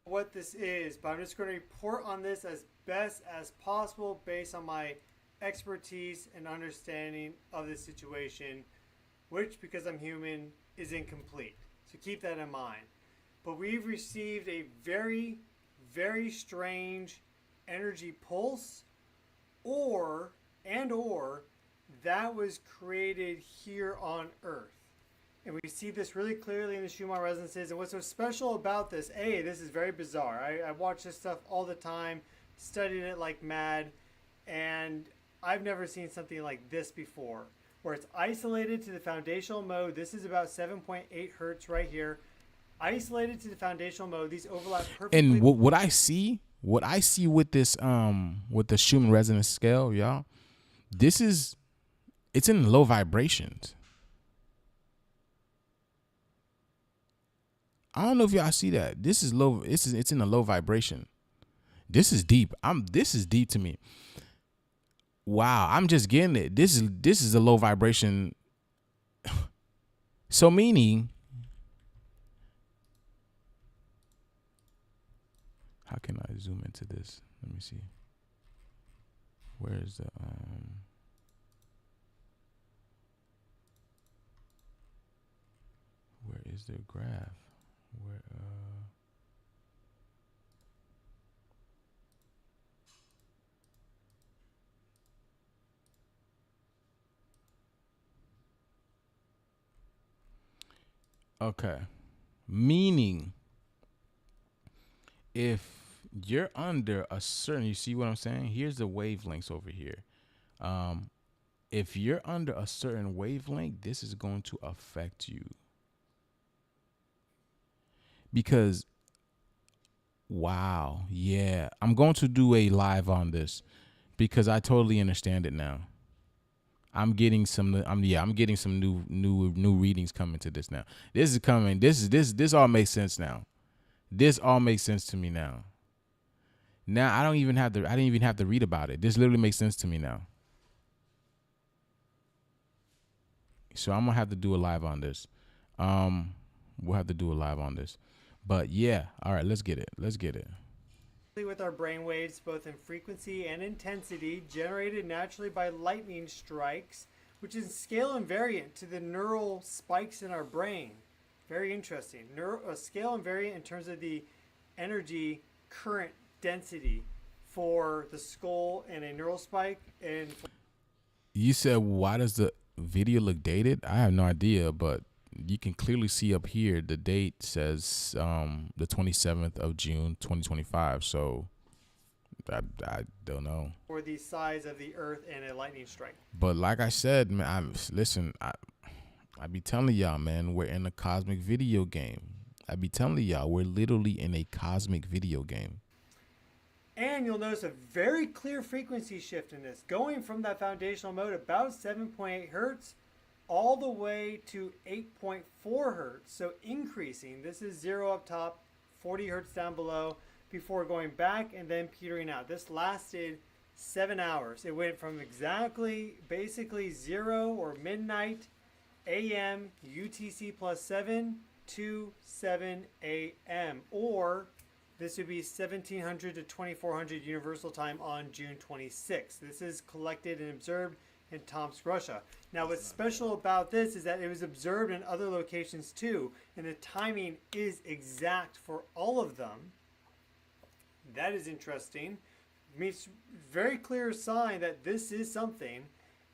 What this is, but I'm just going to report on this as best as possible based on my expertise and understanding of the situation, which, because I'm human, is incomplete. So keep that in mind. But we've received a very, very strange energy pulse or that was created here on Earth. And we see this really clearly in the Schumann resonances. And what's so special about this, this is very bizarre. I watch this stuff all the time, studied it like mad, and I've never seen something like this before, where it's isolated to the foundational mode. This is about 7.8 hertz right here. Isolated to the foundational mode. These overlap perfectly. And what I see with this, with the Schumann resonance scale, y'all, it's in low vibrations. I don't know if y'all see that. This is low. It's in a low vibration. This is deep. This is deep to me. Wow, I'm just getting it. This is a low vibration. So meaning, how can I zoom into this? Let me see. Where is the where is the graph? Where okay. Meaning, if you're under a certain, you see what I'm saying? Here's the wavelengths over here. If you're under a certain wavelength, this is going to affect you. Because, wow, yeah, I'm going to do a live on this because I totally understand it now. I'm getting some new readings coming to this now. This is coming. This all makes sense now. This all makes sense to me now. Now I didn't even have to read about it. This literally makes sense to me now. So I'm gonna have to do a live on this. We'll have to do a live on this. But yeah, all right, let's get it. With our brain waves, both in frequency and intensity, generated naturally by lightning strikes, which is scale invariant to the neural spikes in our brain. Very interesting. Scale invariant in terms of the energy current density for the skull and a neural spike. And you said, why does the video look dated? I have no idea, but you can clearly see up here the date says the 27th of June 2025. So I don't know. For the size of the Earth and a lightning strike. But like I said, man, I be telling y'all, man, we're in a cosmic video game. I be telling y'all, we're literally in a cosmic video game. And you'll notice a very clear frequency shift in this, going from that foundational mode about 7.8 hertz all the way to 8.4 hertz. So increasing. This is 0 up top, 40 hertz down below, before going back and then petering out. This lasted 7 hours. It went from basically 0 or midnight AM UTC plus 7 to 7 AM, or this would be 1700 to 2400 Universal Time on June 26th. This is collected and observed in Tomsk, Russia. Now, what's special about this is that it was observed in other locations too, and the timing is exact for all of them. That is interesting. It means very clear sign that this is something.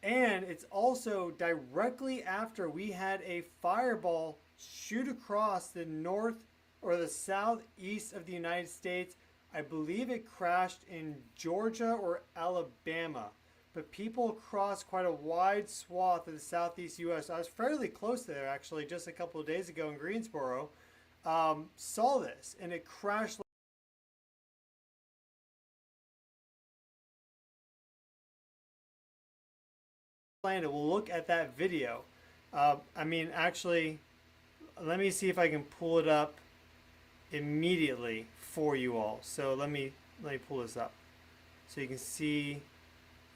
And it's also directly after we had a fireball shoot across the north or the southeast of the United States. I believe it crashed in Georgia or Alabama. But people across quite a wide swath of the southeast U.S., I was fairly close there actually just a couple of days ago in Greensboro, saw this, and it crashed. We'll look at that video. Actually, let me see if I can pull it up immediately for you all. So let me pull this up so you can see.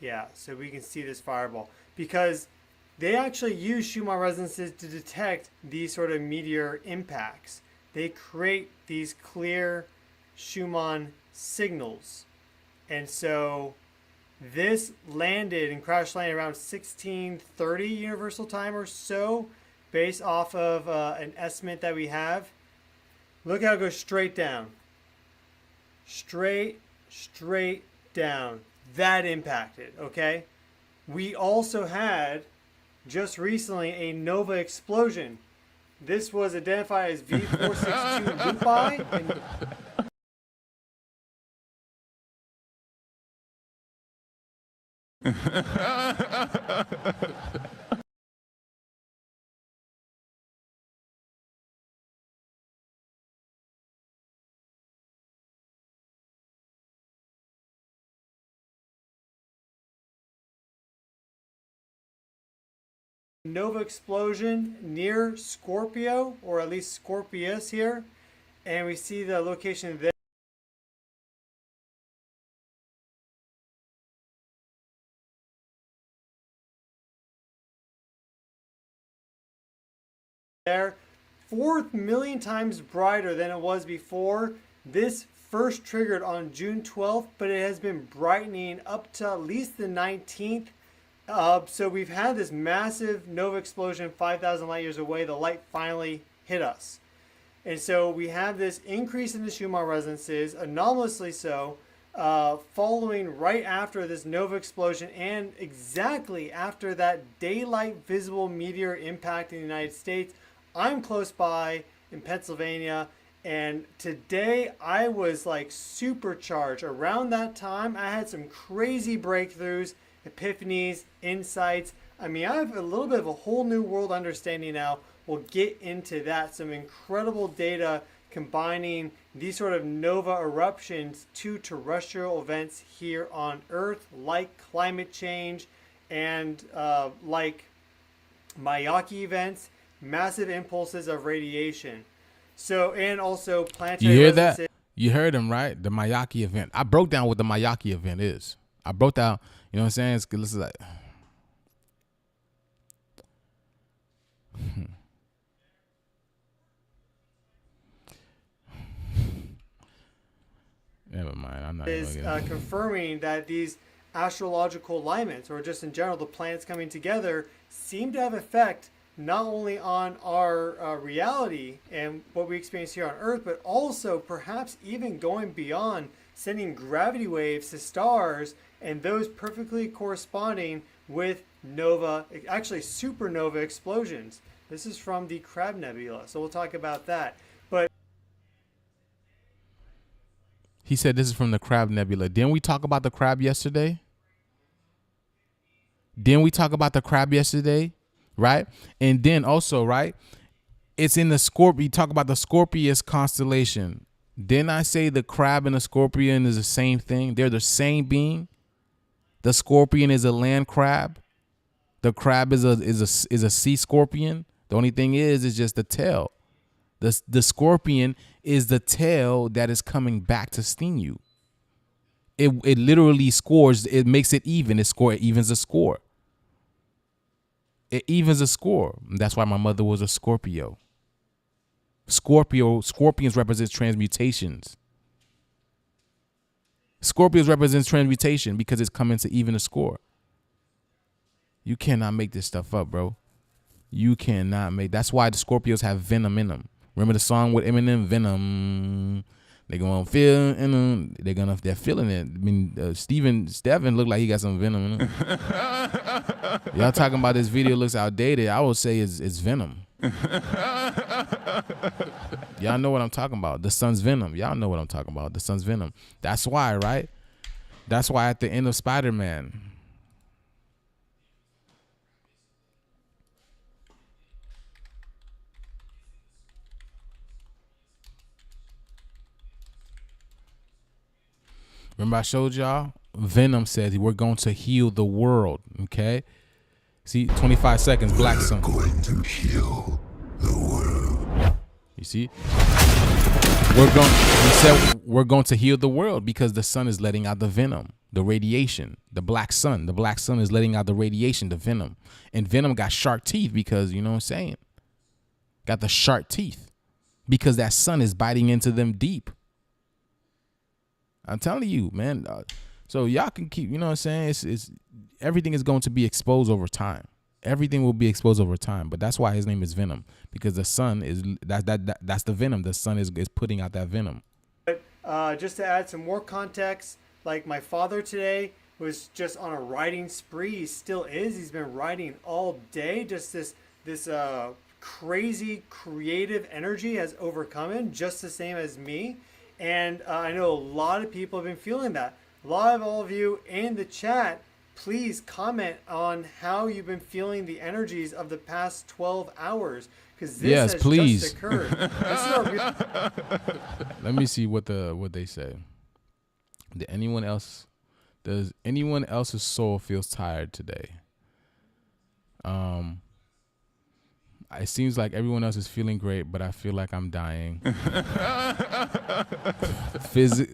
Yeah, so we can see this fireball, because they actually use Schumann resonances to detect these sort of meteor impacts. They create these clear Schumann signals. And so this landed and crash landed around 1630 Universal Time or so, based off of an estimate that we have. Look how it goes straight down. Straight down. That impacted, okay? We also had, just recently, a nova explosion. This was identified as V462 Lupi. Nova explosion near Scorpio, or at least Scorpius here, and we see the location there. 4 million times brighter than it was before. This first triggered on June 12th, but it has been brightening up to at least the 19th. So we've had this massive nova explosion 5,000 light years away. The light finally hit us. And so we have this increase in the Schumann resonances, anomalously so, following right after this nova explosion and exactly after that daylight visible meteor impact in the United States. I'm close by in Pennsylvania, and today I was like supercharged. Around that time, I had some crazy breakthroughs, epiphanies, insights. I have a little bit of a whole new world understanding now. We'll get into that. Some incredible data combining these sort of nova eruptions to terrestrial events here on Earth, like climate change and like Miyake events, massive impulses of radiation. So, and also planetary You hear resonances. that? You heard him, right? The Miyake event. I broke down what the Miyake event is. I broke down, you know what I'm saying? It's like, never mind. I'm not is confirming that these astrological alignments, or just in general, the planets coming together, seem to have effect not only on our reality and what we experience here on Earth, but also perhaps even going beyond, sending gravity waves to stars, and those perfectly corresponding with nova, actually supernova explosions. This is from the Crab Nebula, so we'll talk about that. But he said this is from the Crab Nebula. Didn't we talk about the crab yesterday? Right? And then also, right? It's in the Scorpio. You talk about the Scorpius constellation. Didn't I say the crab and the scorpion is the same thing? They're the same being. The scorpion is a land crab. The crab is a sea scorpion. The only thing is just the tail. The scorpion is the tail that is coming back to sting you. It literally scores. It makes it even. It evens the score. It evens a score. That's why my mother was a Scorpio. Scorpions represents transmutations. Scorpions represents transmutation because it's coming to even a score. You cannot make this stuff up, bro. You cannot make. That's why the Scorpios have venom in them. Remember the song with Eminem, Venom. They're gonna feel in them. They're feeling it. I mean, Stevin looked like he got some venom in him. Y'all talking about this video looks outdated. I would say it's venom. Y'all know what I'm talking about. The sun's venom. Y'all know what I'm talking about. The sun's venom. That's why, right? That's why at the end of Spider-Man, remember I showed y'all? Venom said we're going to heal the world. Okay? See, 25 seconds, Black Sun. Going to heal the world. You see? We're going to heal the world because the sun is letting out the venom, the radiation, the black sun. The black sun is letting out the radiation, the venom. And venom got sharp teeth because, you know what I'm saying? Got the sharp teeth because that sun is biting into them deep. I'm telling you, man. So y'all can keep, you know what I'm saying? It's everything is going to be exposed over time. Everything will be exposed over time. But that's why his name is Venom, because the sun is that's the venom. The sun is putting out that venom. But just to add some more context, like my father today was just on a writing spree. He still is. He's been writing all day. Just this crazy creative energy has overcome him, just the same as me. And I know a lot of people have been feeling that. A lot of all of you in the chat, please comment on how you've been feeling the energies of the past 12 hours. Because this has just occurred. This is Let me see what they say. Does anyone else's soul feels tired today? It seems like everyone else is feeling great, but I feel like I'm dying.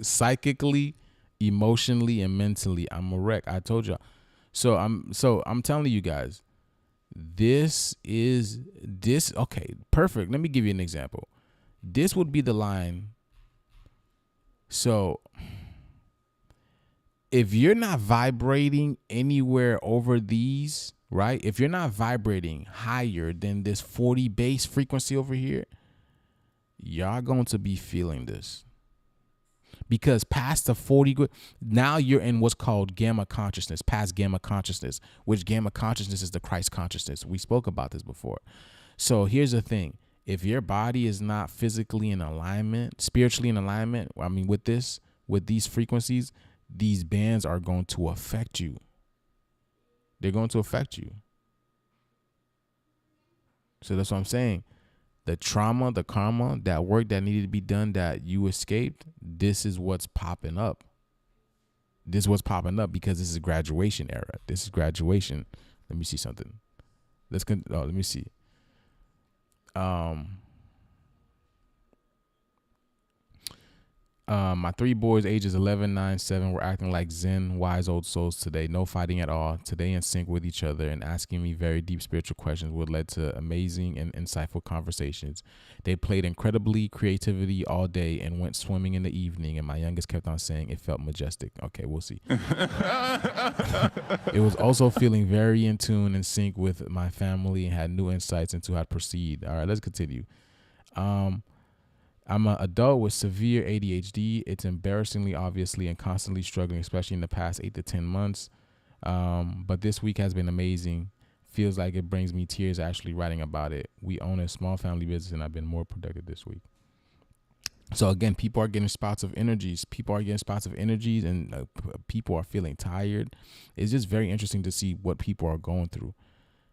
Psychically, emotionally, and mentally, I'm a wreck. I told y'all. So I'm telling you guys, okay, perfect. Let me give you an example. This would be the line. So if you're not vibrating anywhere over these, right? If you're not vibrating higher than this 40 base frequency over here, y'all going to be feeling this. Because past the 40, now you're in what's called gamma consciousness, past gamma consciousness, which gamma consciousness is the Christ consciousness. We spoke about this before. So here's the thing. If your body is not physically in alignment, spiritually in alignment, I mean, with these frequencies, these bands are going to affect you. They're going to affect you. So that's what I'm saying. The trauma, the karma, that work that needed to be done that you escaped, this is what's popping up. This was popping up because this is graduation era. This is graduation. Let me see something. Let me see. My 3 boys, ages 11, 9, 7, were acting like zen, wise old souls today. No fighting at all. Today in sync with each other and asking me very deep spiritual questions, which led to amazing and insightful conversations. They played incredibly creativity all day and went swimming in the evening. And my youngest kept on saying it felt majestic. Okay, we'll see. It was also feeling very in tune and sync with my family and had new insights into how to proceed. All right, let's continue. I'm an adult with severe ADHD. It's embarrassingly, obviously, and constantly struggling, especially in the past 8 to 10 months. But this week has been amazing. Feels like it brings me tears actually writing about it. We own a small family business, and I've been more productive this week. So again, people are getting spots of energies. And people are feeling tired. It's just very interesting to see what people are going through.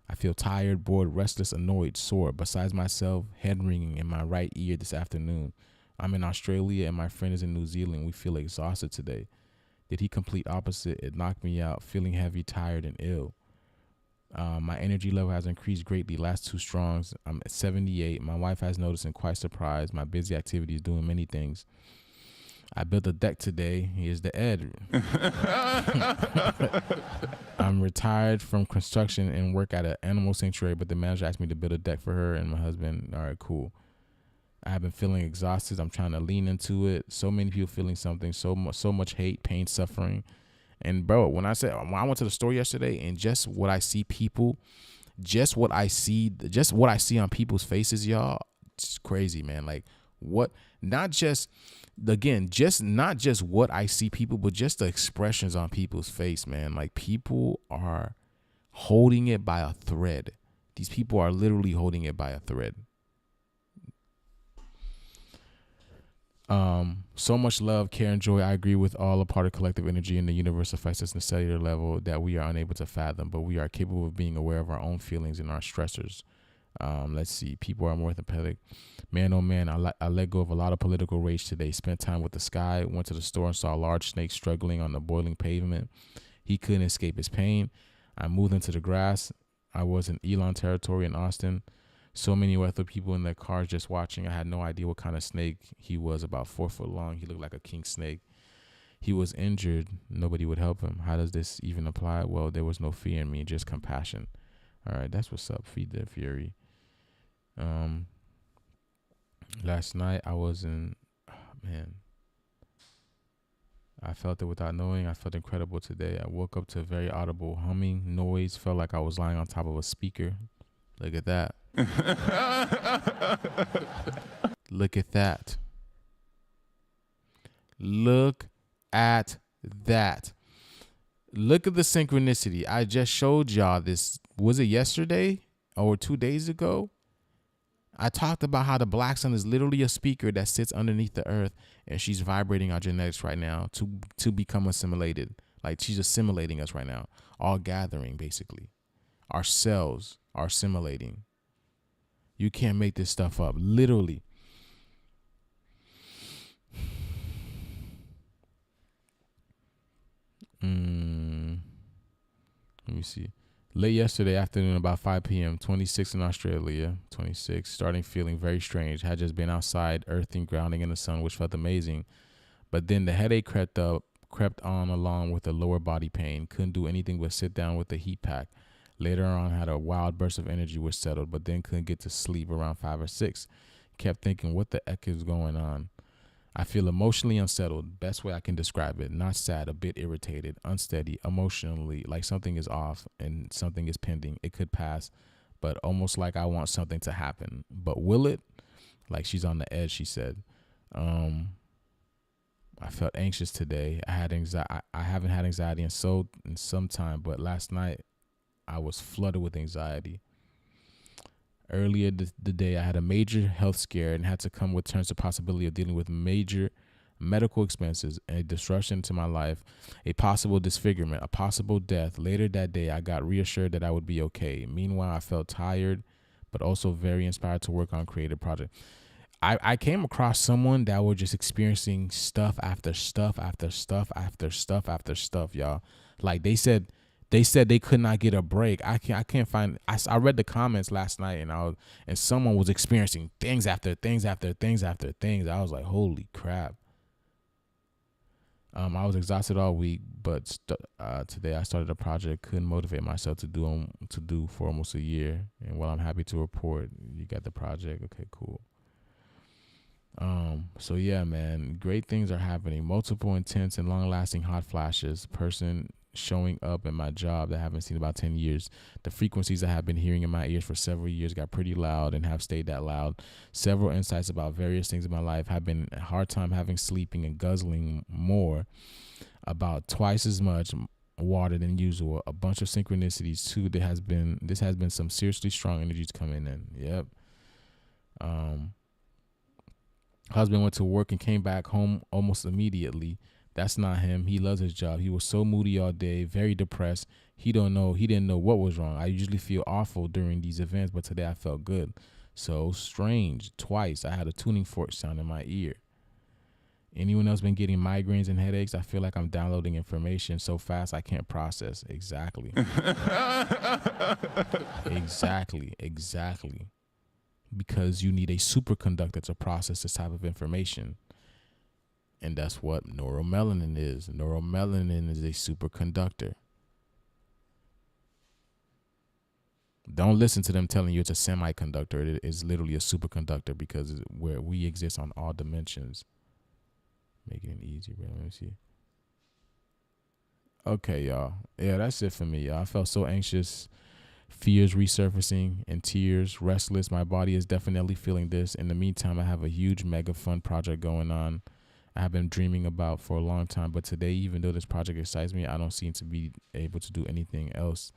I feel tired, bored, restless, annoyed, sore. Besides myself, head ringing in my right ear this afternoon. I'm in Australia and my friend is in New Zealand. We feel exhausted today. Did he complete opposite? It knocked me out, feeling heavy, tired, and ill. My energy level has increased greatly. Last 2 strongs. I'm at 78. My wife has noticed and quite surprised. My busy activity is doing many things. I built a deck today. Here's the Ed. I'm retired from construction and work at an animal sanctuary, but the manager asked me to build a deck for her and my husband. All right, cool. I have been feeling exhausted. I'm trying to lean into it. So many people feeling something, so much hate, pain, suffering. And bro, when I went to the store yesterday and just what I see on people's faces, y'all, it's crazy, man. Like not just what I see people, but just the expressions on people's face, man. Like people are holding it by a thread. These people are literally holding it by a thread. So much love, care, and joy. I agree with all. A part of collective energy in the universe affects us on a cellular level that we are unable to fathom, but we are capable of being aware of our own feelings and our stressors. Let's see. People are more empathetic. Man, oh man, I let go of a lot of political rage today. Spent time with the sky. Went to the store and saw a large snake struggling on the boiling pavement. He couldn't escape his pain. I moved into the grass. I was in Elon territory in Austin. So many other people in their cars just watching. I had no idea what kind of snake he was. About 4 foot long. He looked like a king snake. He was injured. Nobody would help him. How does this even apply? Well, there was no fear in me, just compassion. All right, that's what's up. Feed the fury. Last night I was I felt it without knowing. I felt incredible today. I woke up to a very audible humming noise. Felt like I was lying on top of a speaker. Look at that. Look at that. Look at that. Look at the synchronicity. I just showed y'all this. Was it yesterday or 2 days ago? I talked about how the black sun is literally a speaker that sits underneath the earth, and she's vibrating our genetics right now to become assimilated. Like she's assimilating us right now, all gathering basically. Our cells are assimilating. You can't make this stuff up, literally. Let me see. Late yesterday afternoon, about 5 p.m., 26 in Australia, 26, starting feeling very strange. Had just been outside, earthing, grounding in the sun, which felt amazing. But then the headache crept on along with the lower body pain. Couldn't do anything but sit down with the heat pack. Later on, had a wild burst of energy which settled, but then couldn't get to sleep around 5 or 6. Kept thinking, what the heck is going on? I feel emotionally unsettled. Best way I can describe it. Not sad, a bit irritated, unsteady, emotionally, like something is off and something is pending. It could pass, but almost like I want something to happen. But will it? Like she's on the edge, she said. I felt anxious today. I haven't had anxiety in some time, but last night I was flooded with anxiety. Earlier the day, I had a major health scare and had to come with terms of possibility of dealing with major medical expenses and a disruption to my life, a possible disfigurement, a possible death. Later that day, I got reassured that I would be okay. Meanwhile, I felt tired, but also very inspired to work on creative projects. I came across someone that were just experiencing stuff after stuff after stuff after stuff after stuff, y'all. Like they said they could not get a break. I can't find. I read the comments last night, and someone was experiencing things after things after things after things. I was like, holy crap. I was exhausted all week, but today I started a project. Couldn't motivate myself to do for almost a year. And while I'm happy to report, you got the project. Okay, cool. So yeah, man, great things are happening. Multiple intense and long-lasting hot flashes. Person showing up in my job that I haven't seen in about 10 years. The frequencies I have been hearing in my ears for several years got pretty loud and have stayed that loud. Several insights about various things in my life. Have been a hard time having sleeping and guzzling more, about twice as much water than usual. A bunch of synchronicities too. This has been some seriously strong energies coming in. Yep. Husband went to work and came back home almost immediately. That's not him. He loves his job. He was so moody all day, very depressed. He didn't know what was wrong. I usually feel awful during these events, but today I felt good. So strange. Twice I had a tuning fork sound in my ear. Anyone else been getting migraines and headaches? I feel like I'm downloading information so fast I can't process. Exactly. Exactly. Because you need a superconductor to process this type of information. And that's what neuromelanin is. Neuromelanin is a superconductor. Don't listen to them telling you it's a semiconductor. It is literally a superconductor because it's where we exist on all dimensions. Making it easy, bro. Let me see. Okay, y'all. Yeah, that's it for me, y'all. I felt so anxious. Fears resurfacing and tears, restless. My body is definitely feeling this. In the meantime, I have a huge mega fun project going on I have been dreaming about for a long time. But today, even though this project excites me, I don't seem to be able to do anything else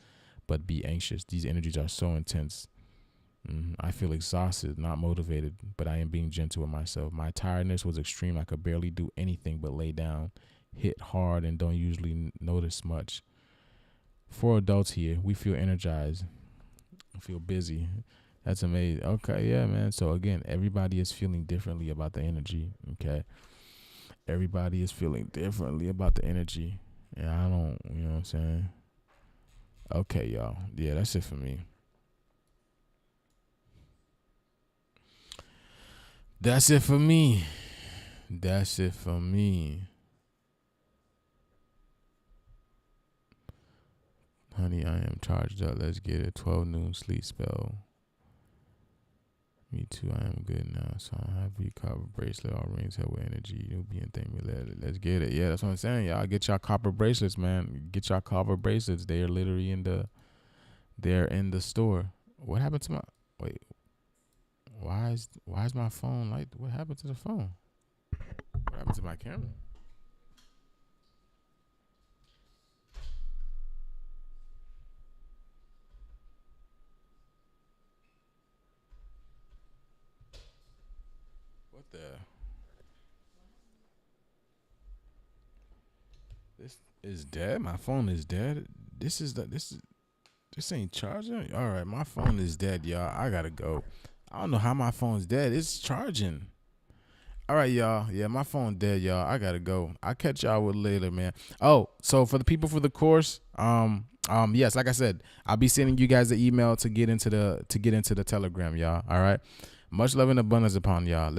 but be anxious. These energies are so intense. I feel exhausted, not motivated, but I am being gentle with myself. My tiredness was extreme. I could barely do anything but lay down, hit hard, and don't usually notice much. For adults here, we feel energized, feel busy. That's amazing. Okay, yeah, man. So again, everybody is feeling differently about the energy. Okay, everybody is feeling differently about the energy, and I don't, you know what I'm saying? Okay, y'all. Yeah, that's it for me. That's it for me. That's it for me. Honey, I am charged up. Let's get it. 12 noon sleep spell. Me too. I am good now. So I'm happy. Copper bracelet. All rings help with energy. You'll be in thing. Let's get it. Yeah, that's what I'm saying. Y'all get y'all copper bracelets, man. Get y'all copper bracelets. They are literally they're in the store. What happened to my, wait. Why is my phone like, what happened to the phone? What happened to my camera? What the? This is dead. My phone is dead. This ain't charging. All right, my phone is dead, y'all. I gotta go. I don't know how my phone's dead. It's charging. All right, y'all. Yeah, my phone dead, y'all. I gotta go. I'll catch y'all with later, man. Oh, so for the people for the course, yes, like I said, I'll be sending you guys the email to get into the Telegram, y'all. All right. Much love and abundance upon y'all.